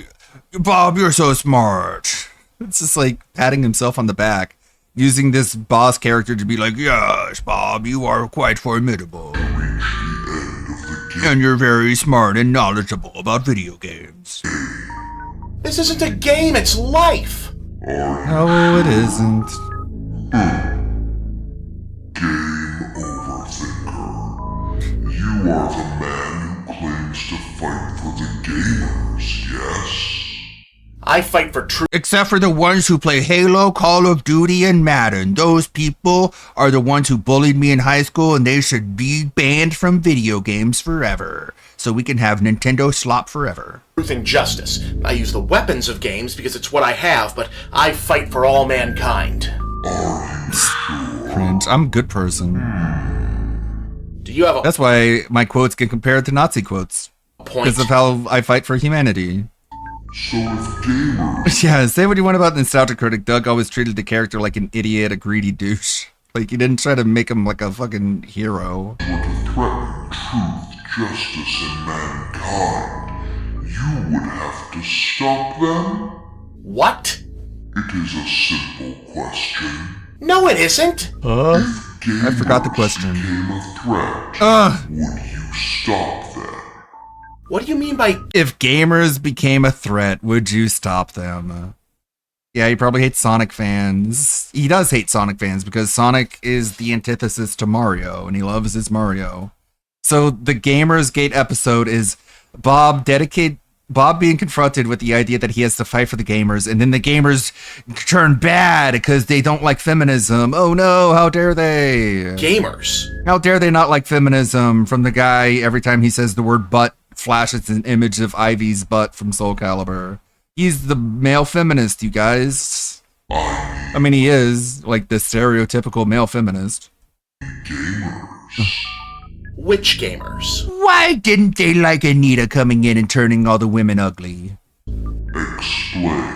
Bob, you're so smart. It's just like patting himself on the back, using this boss character to be like, yes, Bob, you are quite formidable. And you're very smart and knowledgeable about video games. This isn't a game, it's life. No, it isn't. Game over, Thinker. You are the man who claims to fight for the gamers, yes? I fight for truth. Except for the ones who play Halo, Call of Duty, and Madden. Those people are the ones who bullied me in high school, and they should be banned from video games forever. So we can have Nintendo slop forever. Truth and justice. I use the weapons of games because it's what I have, but I fight for all mankind. Cringe. I'm a good person. Do you have a That's why my quotes get compared to Nazi quotes. point? Because of how I fight for humanity. So if gamers Yeah, say what you want about Nostalgia Critic. Doug always treated the character like an idiot, a greedy douche. Like, he didn't try to make him like a fucking hero. were to threaten truth, justice, and mankind, you would have to stop them? What? It is a simple question. No, it isn't. I forgot the question. Became a threat, would you stop them? What do you mean by If gamers became a threat, would you stop them? Yeah, he probably hates Sonic fans. He does hate Sonic fans because Sonic is the antithesis to Mario, and he loves his Mario. So the Gamers Gate episode is Bob being confronted with the idea that he has to fight for the gamers, and then the gamers turn bad because they don't like feminism. Oh no, how dare they? gamers? How dare they not like feminism from the guy every time he says the word butt flashes an image of Ivy's butt from Soul Calibur. He's the male feminist, you guys. I mean, he is like the stereotypical male feminist. Which gamers? Why didn't they like Anita coming in and turning all the women ugly? Explain.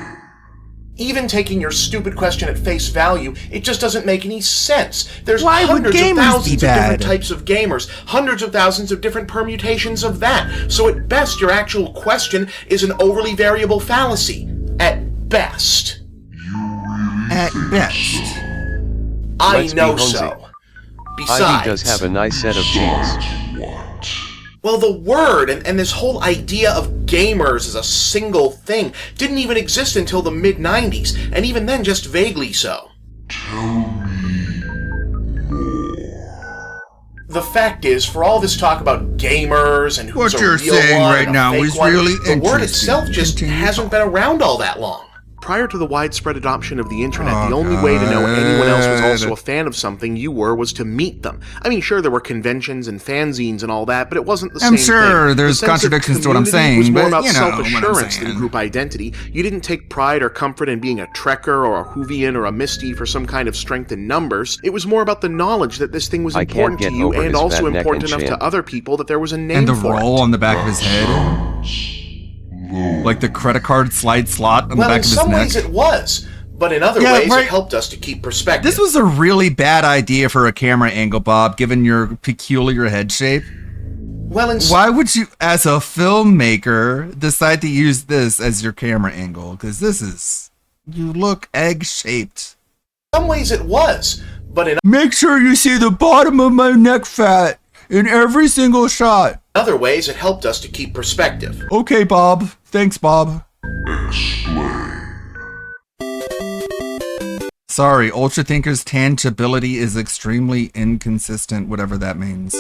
Even taking your stupid question at face value, it just doesn't make any sense. There's Why would hundreds of gamers thousands be of different bad? types of gamers, hundreds of thousands of different permutations of that. So at best, your actual question is an overly variable fallacy. At best. At best. I Let's be know Honzi. so. Ivy Besides, does have a nice set of jeans. What? well, the word and this whole idea of gamers as a single thing didn't even exist until the mid-90s, and even then just vaguely so. Tell me The fact is, for all this talk about gamers and who's What a you're real saying one right and a now fake is one, really the word interesting. itself just Continue hasn't been around all that long. Prior to the widespread adoption of the internet, the only way to know anyone else was also a fan of something you were was to meet them. I mean, sure, there were conventions and fanzines and all that, but it wasn't the same I'm thing. sure The there's sense of contradictions to what I'm community was saying, more but about you know what I'm self-assurance than saying. group identity. You didn't take pride or comfort in being a Trekker or a Whovian or a Misty for some kind of strength in numbers. It was more about the knowledge that this thing was I can't important to get you over and his also fat neck important and enough chin. to other people that there was a name And the for roll it. on the back of his head. Like the credit card slide slot on the Well, back in of his some neck. ways it was, but in other Yeah, ways right. it helped us to keep perspective. This was a really bad idea for a camera angle, Bob, given your peculiar head shape. well, in Why would you, as a filmmaker, decide to use this as your camera angle? Because you look egg-shaped. some ways it was, but in Make sure you see the bottom of my neck fat in every single shot. other ways it helped us to keep perspective. Okay, Bob. Thanks, Bob. explain. Sorry, Ultra Thinker's tangibility is extremely inconsistent, whatever that means.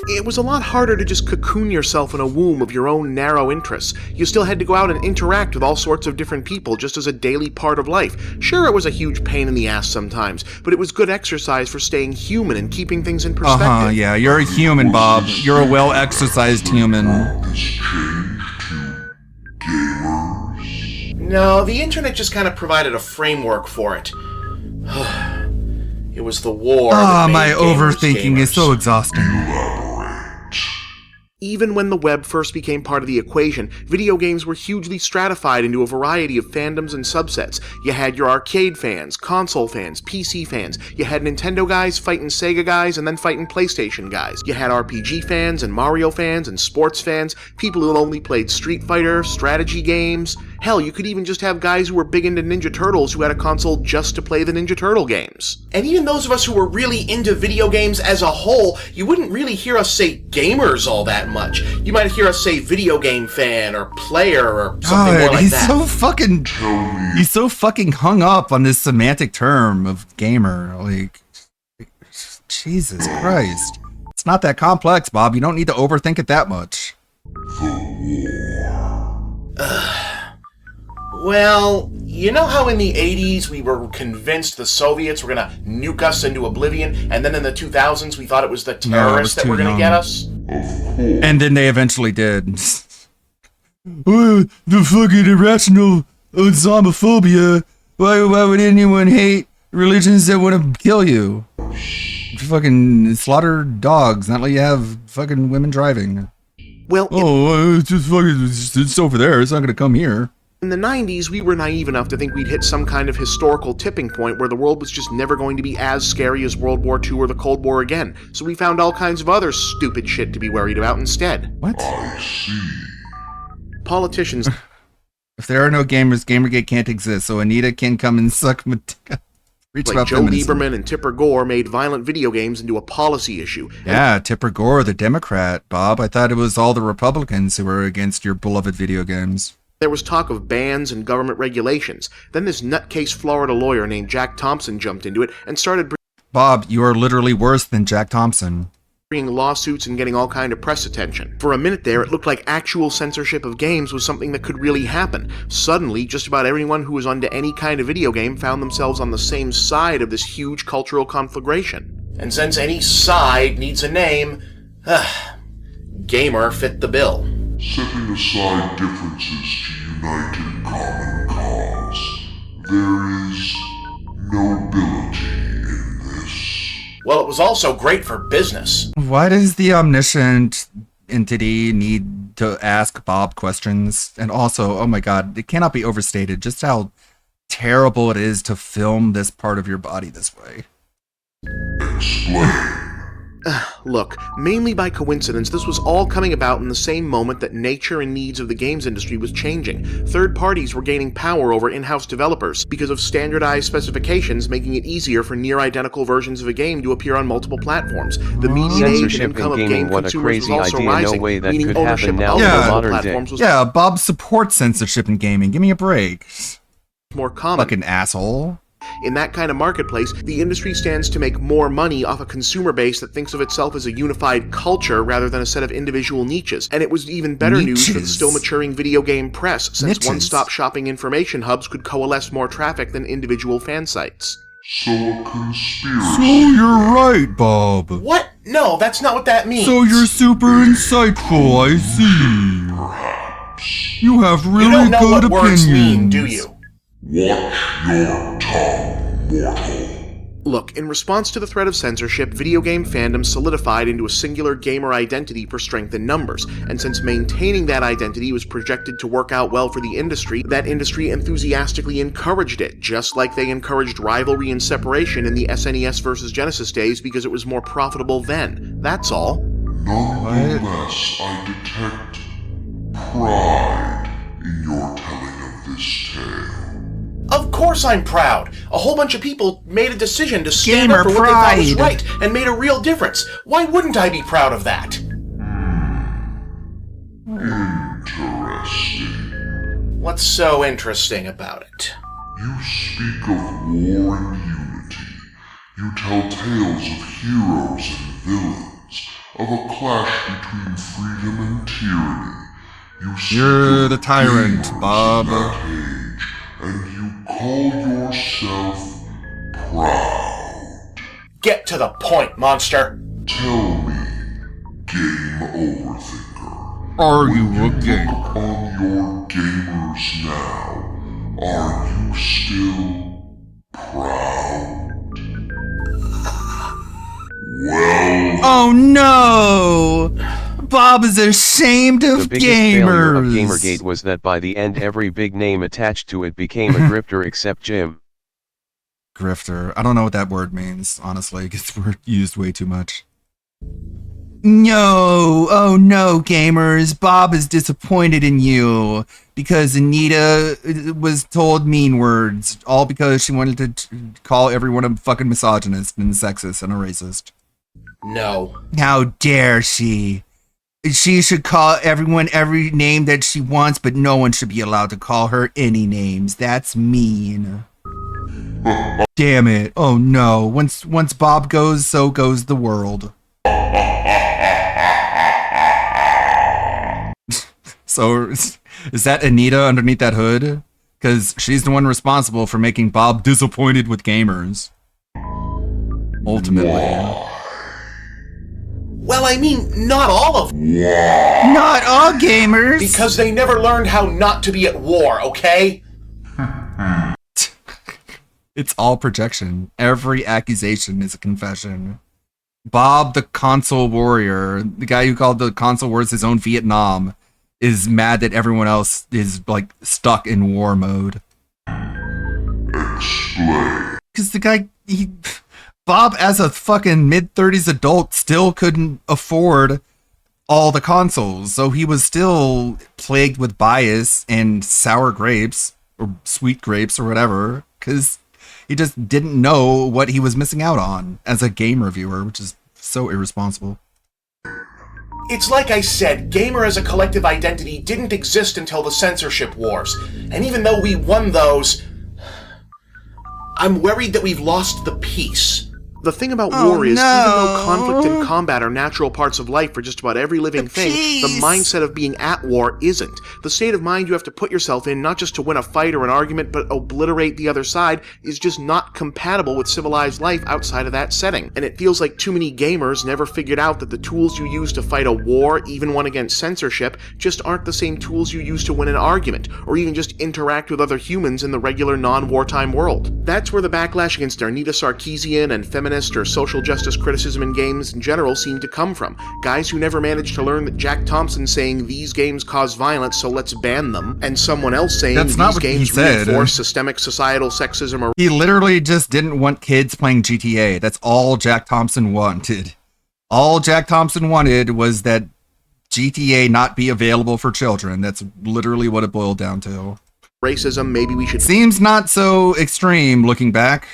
It was a lot harder to just cocoon yourself in a womb of your own narrow interests. You still had to go out and interact with all sorts of different people just as a daily part of life. Sure, it was a huge pain in the ass sometimes, but it was good exercise for staying human and keeping things in perspective. Yeah, you're a human, Bob. You're a well-exercised human. This change to gamers? No, the internet just kind of provided a framework for it. It was the war. Ah, that made my gamers overthinking is gamers. so exhausting. Even when the web first became part of the equation, video games were hugely stratified into a variety of fandoms and subsets. You had your arcade fans, console fans, PC fans. You had Nintendo guys fighting Sega guys and then fighting PlayStation guys. You had RPG fans and Mario fans and sports fans, people who only played Street Fighter, strategy games. Hell, you could even just have guys who were big into Ninja Turtles who had a console just to play the Ninja Turtle games. And even those of us who were really into video games as a whole, you wouldn't really hear us say gamers all that much. You might hear us say video game fan or player or something more like he's that. He's so fucking hung up on this semantic term of gamer. Like, Jesus Christ. It's not that complex, Bob. You don't need to overthink it that much. Well, you know how in the 80s we were convinced the Soviets were gonna nuke us into oblivion, and then in the 2000s we thought it was the terrorists that were gonna get us? And then they eventually did. The fucking irrational Islamophobia. Why would anyone hate religions that want to kill you? Fucking slaughter dogs, not let you have fucking women driving. Well, it's just fucking, it's over there. It's not gonna come here. in the 90s, we were naive enough to think we'd hit some kind of historical tipping point where the world was just never going to be as scary as World War II or the Cold War again, so we found all kinds of other stupid shit to be worried about instead. What? I see. Politicians If there are no gamers, Gamergate can't exist, so Anita can come and suck my dick. Reach like about Joe feminism. Lieberman and Tipper Gore made violent video games into a policy issue. Yeah, Tipper Gore, the Democrat, Bob. I thought it was all the Republicans who were against your beloved video games. There was talk of bans and government regulations. Then this nutcase Florida lawyer named Jack Thompson jumped into it and started Bob, you are literally worse than Jack Thompson. bringing lawsuits and getting all kind of press attention. For a minute there, it looked like actual censorship of games was something that could really happen. Suddenly, just about everyone who was onto any kind of video game found themselves on the same side of this huge cultural conflagration. And since any side needs a name, gamer fit the bill. Setting aside differences to unite in common cause, there is nobility in this. Well, it was also great for business. Why does the omniscient entity need to ask Bob questions? And also, oh my god, it cannot be overstated just how terrible it is to film this part of your body this way. Explain. Look, mainly by coincidence, this was all coming about in the same moment that nature and needs of the games industry was changing. Third parties were gaining power over in-house developers because of standardized specifications, making it easier for near-identical versions of a game to appear on multiple platforms. The median age and Censorship income in of gaming, game what a consumers was crazy also idea, no rising, way that meaning could ownership happen of now all in Yeah. mobile modern day. platforms was Yeah, Bob supports censorship in gaming. Give me a break. more common. Fucking asshole. In that kind of marketplace, the industry stands to make more money off a consumer base that thinks of itself as a unified culture rather than a set of individual niches. And it was even better news for the Niches. still maturing video game press, since Niches. one-stop shopping information hubs could coalesce more traffic than individual fan sites. So a conspiracy. So you're right, Bob. What? No, that's not what that means. So you're super insightful, I see. Perhaps. You have really you don't know good what words opinions. mean, do you? Watch your tongue, mortal. Look, in response to the threat of censorship, video game fandom solidified into a singular gamer identity for strength in numbers, and since maintaining that identity was projected to work out well for the industry, that industry enthusiastically encouraged it, just like they encouraged rivalry and separation in the SNES versus Genesis days because it was more profitable then. That's all. Nonetheless, I detect pride in your telling of this tale. Of course I'm proud! A whole bunch of people made a decision to stand Gamer up for what they thought was pride. right and made a real difference. Why wouldn't I be proud of that? Interesting. What's so interesting about it? You speak of war and unity. You tell tales of heroes and villains, of a clash between freedom and tyranny. You speak You're of the tyrant, gamers Bob. in that age, and you call yourself proud. Get to the point, monster! Tell me, game overthinker. Are you When a game? look upon your gamers now, are you still proud? Well, Oh no! Bob is ashamed of The biggest failure of gamers. Gamergate was that by the end every big name attached to it became a grifter except Jim. Grifter. I don't know what that word means, honestly. It's used way too much. No, oh no, gamers. Bob is disappointed in you because Anita was told mean words, all because she wanted to call everyone a fucking misogynist and sexist and a racist. No. How dare she? She should call everyone every name that she wants, but no one should be allowed to call her any names. That's mean. Damn it. Oh no. Once Bob goes, so goes the world. So, is that Anita underneath that hood? Because she's the one responsible for making Bob disappointed with gamers. Ultimately. Well, I mean, not all of them. Not all gamers! Because they never learned how not to be at war, okay? It's all projection. Every accusation is a confession. Bob, the console warrior, the guy who called the console wars his own Vietnam, is mad that everyone else is, like, stuck in war mode. explain. Because the guy, Bob, as a fucking mid-30s adult, still couldn't afford all the consoles, so he was still plagued with bias and sour grapes, or sweet grapes, or whatever, because he just didn't know what he was missing out on as a game reviewer, which is so irresponsible. It's like I said, gamer as a collective identity didn't exist until the censorship wars. And even though we won those, I'm worried that we've lost the peace. The thing about war is, even though conflict and combat are natural parts of life for just about every living thing, the mindset of being at war isn't. The state of mind you have to put yourself in, not just to win a fight or an argument, but obliterate the other side, is just not compatible with civilized life outside of that setting. And it feels like too many gamers never figured out that the tools you use to fight a war, even one against censorship, just aren't the same tools you use to win an argument, or even just interact with other humans in the regular non-wartime world. That's where the backlash against Arnita Sarkeesian and feminist or social justice criticism in games in general seem to come from. Guys who never managed to learn that Jack Thompson saying these games cause violence so let's ban them, and someone else saying That's not these what he games said. reinforce systemic societal sexism or He literally just didn't want kids playing GTA. That's all Jack Thompson wanted. All Jack Thompson wanted was that GTA not be available for children. That's literally what it boiled down to. racism. Maybe we should Seems not so extreme looking back.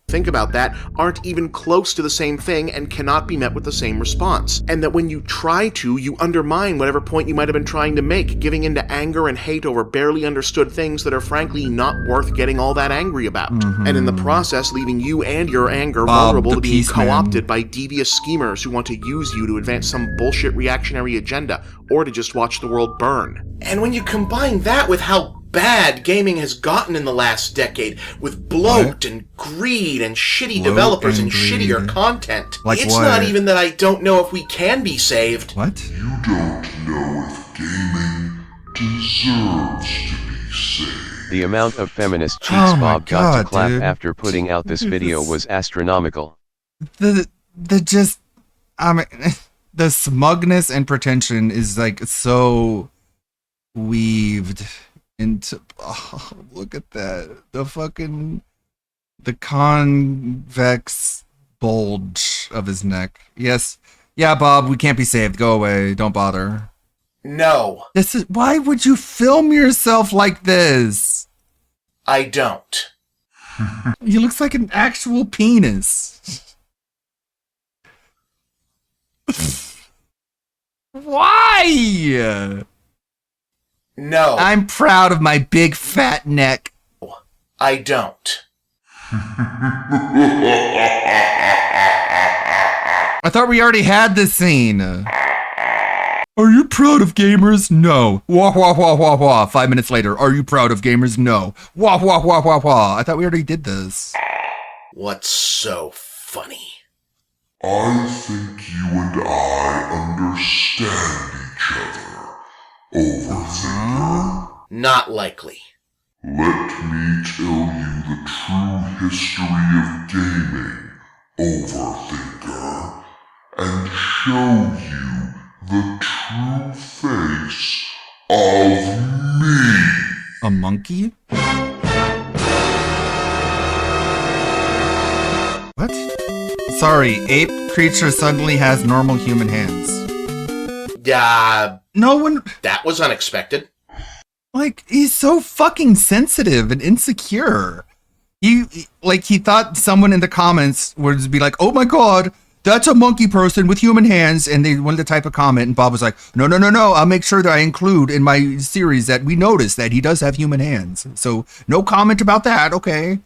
think about that, aren't even close to the same thing and cannot be met with the same response. And that when you try to, you undermine whatever point you might have been trying to make, giving into anger and hate over barely understood things that are frankly not worth getting all that angry about. And in the process, leaving you and your anger Bob, vulnerable the to being peace man. co-opted by devious schemers who want to use you to advance some bullshit reactionary agenda, or to just watch the world burn. And when you combine that with how bad gaming has gotten in the last decade, with bloat and greed and shitty Bloat developers and and shittier greed. content. Like it's what? not even that I don't know if we can be saved. What? You don't know if gaming deserves to be saved. The amount of feminist cheeks Oh my Bob got God, to clap dude. after putting out this video was astronomical. The smugness and pretension is like so weaved into, oh, look at that. The convex bulge of his neck. Yes. Yeah, Bob, we can't be saved. Go away. Don't bother. No, Why would you film yourself like this? I don't. He looks like an actual penis. Why? No, I'm proud of my big fat neck. I don't. I thought we already had this scene. Are you proud of gamers? No. Wah, wah, wah, wah, wah. 5 minutes later, are you proud of gamers? No. Wah, wah, wah, wah, wah. I thought we already did this. What's so funny? I think you and I understand each other, Overthinker. Not likely. Let me tell you the true history of gaming, Overthinker, and show you the true face of me. A monkey? What? Sorry, ape creature suddenly has normal human hands. No one... That was unexpected. Like, he's so fucking sensitive and insecure. He thought someone in the comments would be like, oh my god, that's a monkey person with human hands, and they wanted to type a comment, and Bob was like, no, I'll make sure that I include in my series that we notice that he does have human hands. So, no comment about that, okay?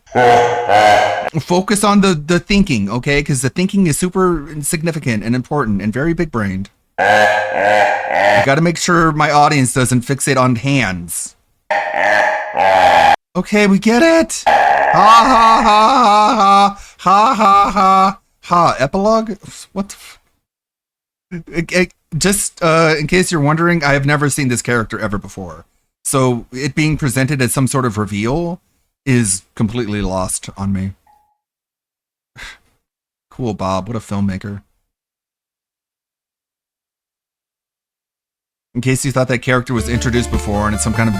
Focus on the thinking, okay? Because the thinking is super significant and important and very big-brained. I gotta make sure my audience doesn't fixate on hands. Okay, we get it! Ha ha ha ha ha ha ha ha. Epilogue? What the just in case you're wondering, I have never seen this character ever before. So it being presented as some sort of reveal is completely lost on me. Cool, Bob. What a filmmaker. In case you thought that character was introduced before and it's some kind of...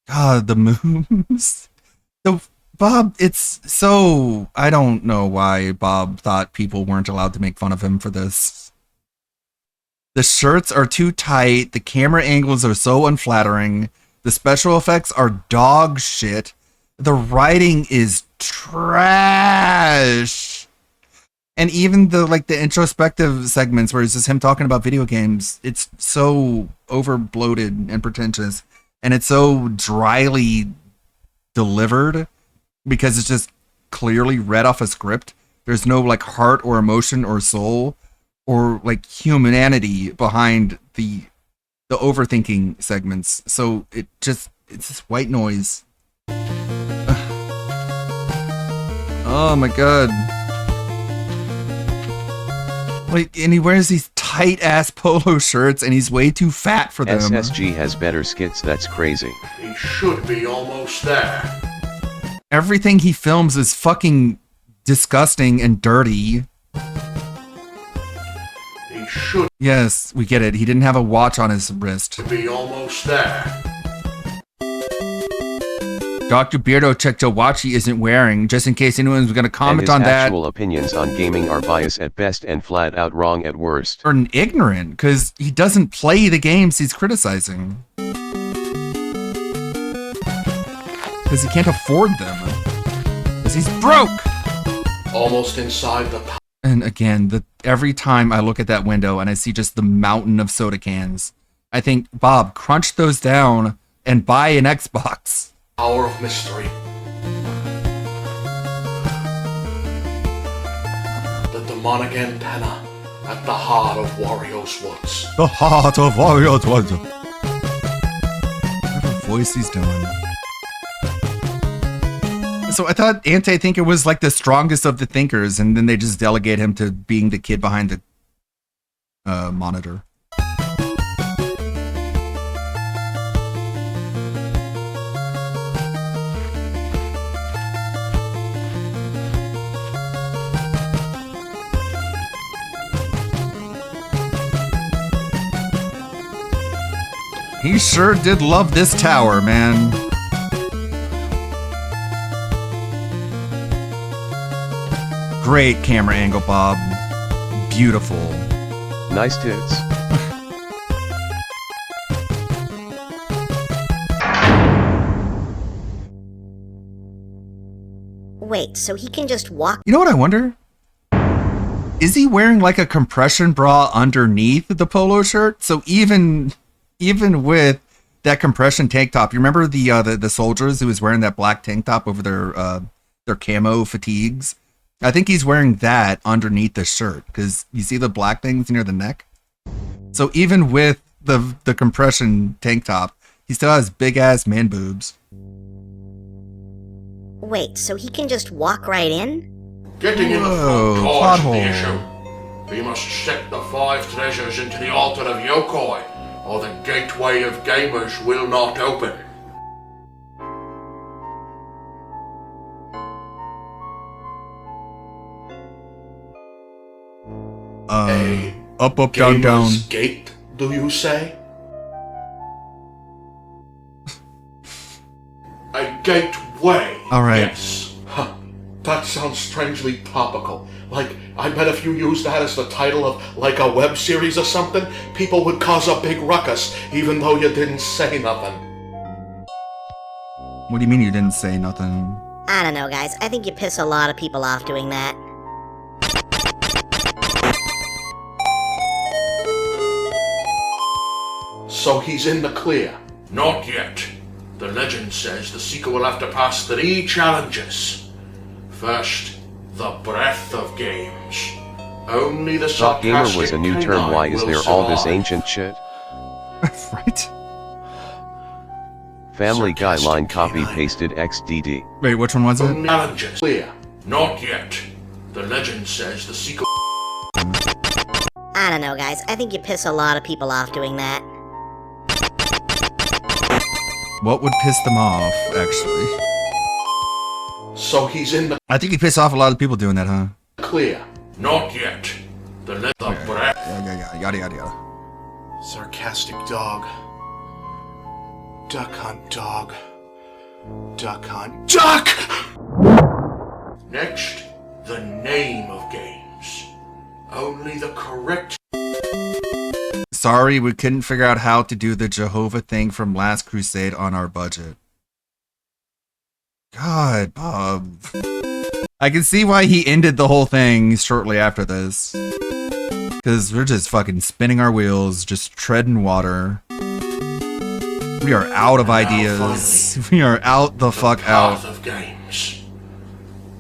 God, the moves. So, Bob, it's so... I don't know why Bob thought people weren't allowed to make fun of him for this. The shirts are too tight. The camera angles are so unflattering. The special effects are dog shit. The writing is trash. And even the introspective segments where it's just him talking about video games, it's so over bloated and pretentious, and it's so dryly delivered because it's just clearly read off a script. There's no heart or emotion or soul or humanity behind the overthinking segments. So it's just white noise. Oh my god. And he wears these tight-ass polo shirts, and he's way too fat for them. SSG has better skits, that's crazy. He should be almost there. Everything he films is fucking disgusting and dirty. He should Yes, we get it. He didn't have a watch on his wrist. be almost there. Dr. Beardo checked a watch he isn't wearing, just in case anyone's going to comment on and his that. actual opinions on gaming are biased at best and flat out wrong at worst. Or ignorant, because he doesn't play the games he's criticizing. Because he can't afford them. Because he's broke! Almost inside the And again, every time I look at that window and I see just the mountain of soda cans, I think, Bob, crunch those down and buy an Xbox. power of mystery. The demonic antenna at the heart of Wario's Woods. The heart of Wario's Woods. Whatever voice he's doing. So I thought Anti-Thinker was the strongest of the thinkers, and then they just delegate him to being the kid behind the monitor. He sure did love this tower, man. Great camera angle, Bob. Beautiful. Nice tits. Wait, so he can just walk? You know what I wonder? Is he wearing a compression bra underneath the polo shirt? So even with that compression tank top. You remember the soldiers who was wearing that black tank top over their camo fatigues? I think he's wearing that underneath the shirt because you see the black things near the neck. So even with the compression tank top, he still has big ass man boobs. Wait, so he can just walk right in? Getting in the Whoa, front plot door is hole. the issue. We must set the 5 treasures into the altar of Yokoi, or the gateway of gamers will not open. Up, down, down. Gamer's Gate, do you say? A gateway. All right. Yes. Huh. That sounds strangely topical. Like, I bet if you used that as the title of, like, a web series or something, people would cause a big ruckus, even though you didn't say nothing. What do you mean you didn't say nothing? I don't know, guys. I think you piss a lot of people off doing that. So he's in the clear. Not yet. The legend says the seeker will have to pass 3 challenges. First, the breadth of games. Only the Thought gamer sarcastic was a new term. canine Why is will there all this survive. ancient shit? Right? Family Guy Sarcastic line copy canine. pasted XDD. Wait, which one was it? Only challenges. Clear. Not yet. The legend says the seeker. I don't know, guys. I think you piss a lot of people off doing that. What would piss them off, actually? So he's in the I think you piss off a lot of people doing that, huh? clear. Not yet. The breadth. Yeah, yada yada yada. Sarcastic dog. Duck hunt dog. Duck hunt. Duck! Next, the name of games. Only the correct. Sorry, we couldn't figure out how to do the Jehovah thing from Last Crusade on our budget. God, Bob. I can see why he ended the whole thing shortly after this. Because we're just fucking spinning our wheels, just treading water. We are out of ideas. We are out the fuck Path out. of games.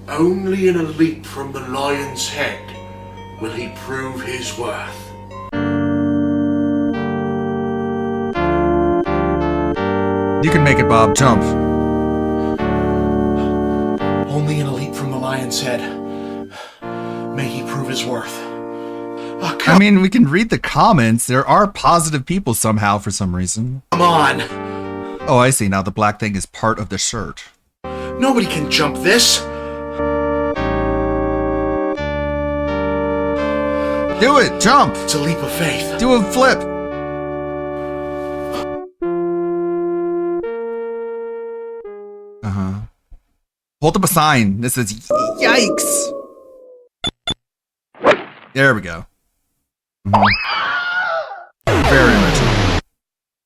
Only in a leap from the lion's head will he prove his worth. You can make it, Bob. Jump. Only in a leap from the lion's head. May he prove his worth. Oh, I mean, we can read the comments. There are positive people somehow for some reason. come on! Oh, I see. Now the black thing is part of the shirt. Nobody can jump this! Do it! Jump! It's a leap of faith. Do a flip! Uh-huh. Hold up a sign that says, yikes! There we go. Mhm. Very original.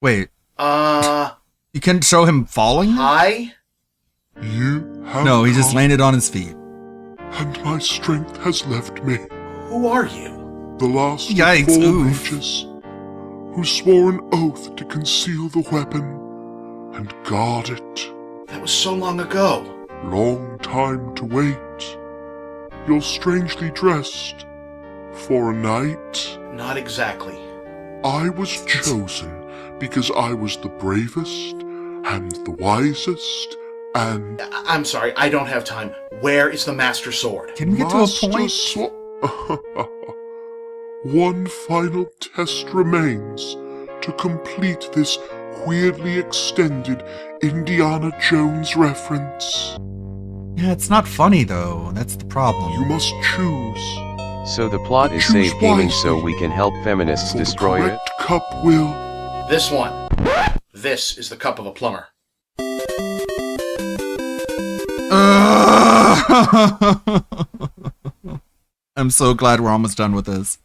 Wait, you couldn't show him falling? Hi? You have No, he just come, landed on his feet. and my strength has left me. Who are you? The last Yikes, of 4 oof. mages, who swore an oath to conceal the weapon and guard it. That was so long ago. Long time to wait. You're strangely dressed. For a knight, Not exactly. I was chosen because I was the bravest and the wisest and I'm sorry, I don't have time. Where is the Master Sword? Can we get to a point? One final test remains to complete this weirdly extended Indiana Jones reference. Yeah, it's not funny though. That's the problem. You must choose. So the plot is Choose save gaming wisely. so we can help feminists For destroy the it. correct cup will. This one. This is the cup of a plumber. I'm so glad we're almost done with this.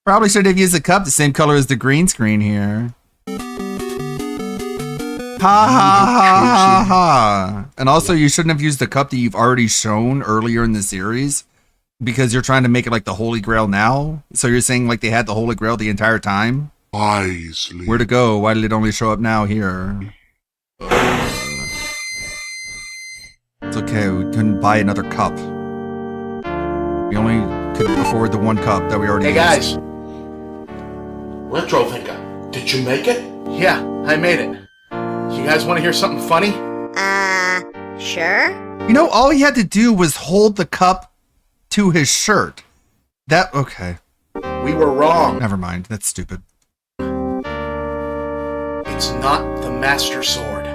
Probably should have used a cup the same color as the green screen here. Ha ha ha ha ha. And also, you shouldn't have used the cup that you've already shown earlier in the series because you're trying to make it like the Holy Grail now. So you're saying like they had the Holy Grail the entire time? wisely. Where'd it go? Why did it only show up now here? It's okay, we couldn't buy another cup. We only could afford the one cup that we already Hey used. guys. Retro Thinker, did you make it? Yeah, I made it. You guys want to hear something funny? Sure? You know, all he had to do was hold the cup to his shirt. Okay. We were wrong. Never mind, that's stupid. It's not the Master Sword.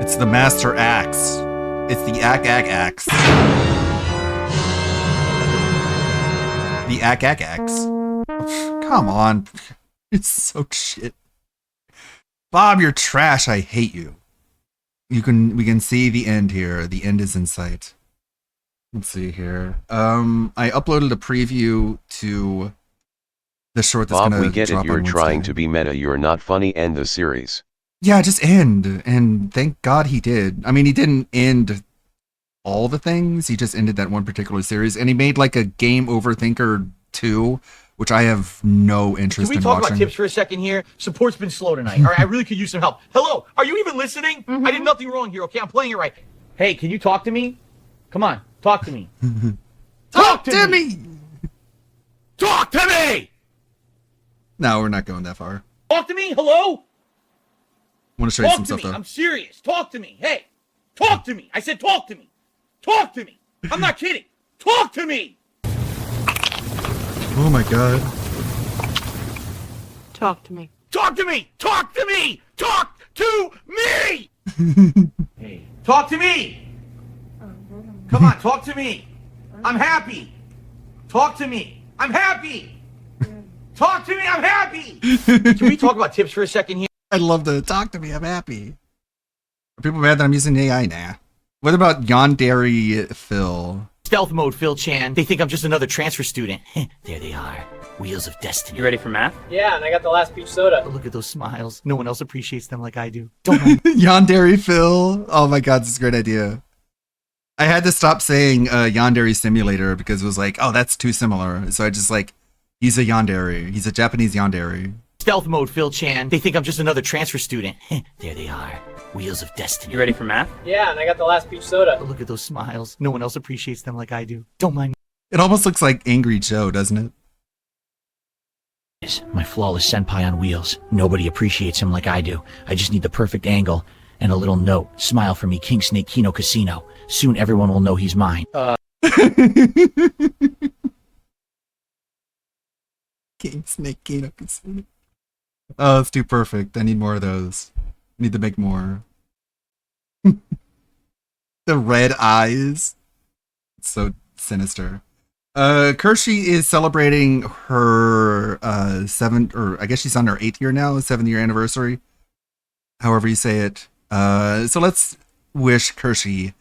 It's the Master Axe. It's the Axe. The Axe. Come on. It's so shit. Bob, you're trash. I hate you. We can see the end here. The end is in sight. Let's see here. I uploaded a preview to the short that's Bob, gonna we get drop it. You're on trying Wednesday. to be meta. You're not funny. End the series. Yeah, just end. And thank God he did. I mean, he didn't end all the things. He just ended that one particular series. And he made like a Game Over Thinker 2, which I have no interest Can we in talk watching. about tips for a second here? Support's been slow tonight. All right, I really could use some help. Hello, are you even listening? I did nothing wrong here, okay? I'm playing it right. Hey, can you talk to me? Come on, talk to me. Talk to me! Talk to me! No, we're not going that far. Talk to me? Hello? Want to show you Talk some to stuff me. though. I'm serious. Talk to me. Hey, talk to me. I said talk to me. Talk to me. I'm not kidding. Talk to me. Oh my God. Talk to me. Talk to me. Talk to me. Talk to me. Hey, talk to me. Come on, talk to me. I'm happy. Talk to me. I'm happy. Talk to me. I'm happy. Can we talk about tips for a second here? I'd love to talk to me. I'm happy. Are people mad that I'm using AI? Nah. What about Yandere Phil? Stealth mode, Phil Chan. They think I'm just another transfer student. There they are. Wheels of destiny. You ready for math? Yeah, and I got the last peach soda. Oh, look at those smiles. No one else appreciates them like I do. Don't mind. Yandere Phil. Oh my God, this is a great idea. I had to stop saying Yandere Simulator because it was like, oh, that's too similar. So I just like, he's a Yandere. He's a Japanese Yandere. Stealth mode, Phil Chan. They think I'm just another transfer student. There they are. Wheels of destiny. You ready for math? Yeah, and I got the last peach soda. Oh, look at those smiles. No one else appreciates them like I do. Don't mind It almost looks like Angry Joe, doesn't it? my flawless senpai on wheels. Nobody appreciates him like I do. I just need the perfect angle and a little note. Smile for me, King Snake Kino Casino. Soon everyone will know he's mine. King Snake Kino Casino. Oh, it's too perfect. I need more of those. I need to make more. The red eyes. It's so sinister. Kershey is celebrating her 7th, or I guess she's on her 8th year now, 7th year anniversary. However you say it. So let's wish Kershey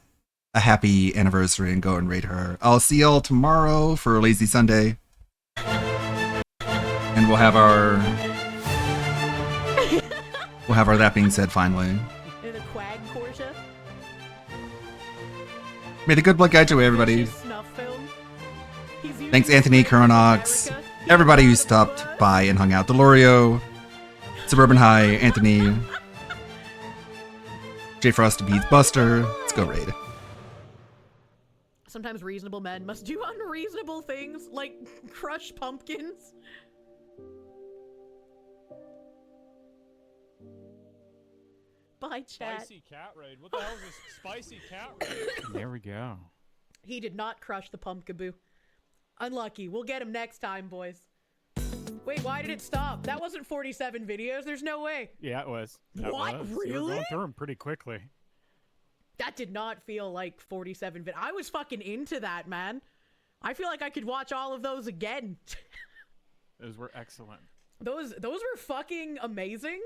a happy anniversary and go and rate her. I'll see y'all tomorrow for a Lazy Sunday. And we'll have our that being said finally. The quag Corsia. May the good luck guide your way, everybody. Snuff film. Thanks, Anthony, Coronox, everybody who stopped by and hung out. Delorio, Suburban High, Anthony, J Frost Beats, Buster. Let's go raid. Sometimes reasonable men must do unreasonable things, like crush pumpkins. Bye, chat. Spicy cat raid. What the hell is this spicy cat raid? There we go. He did not crush the pumpkaboo. Unlucky. We'll get him next time, boys. Wait, why did it stop? That wasn't 47 videos. There's no way. Yeah, it was. That What? was. You were Really? going through them pretty quickly. That did not feel like 47 I was fucking into that, man. I feel like I could watch all of those again. Those were excellent. Those were fucking amazing.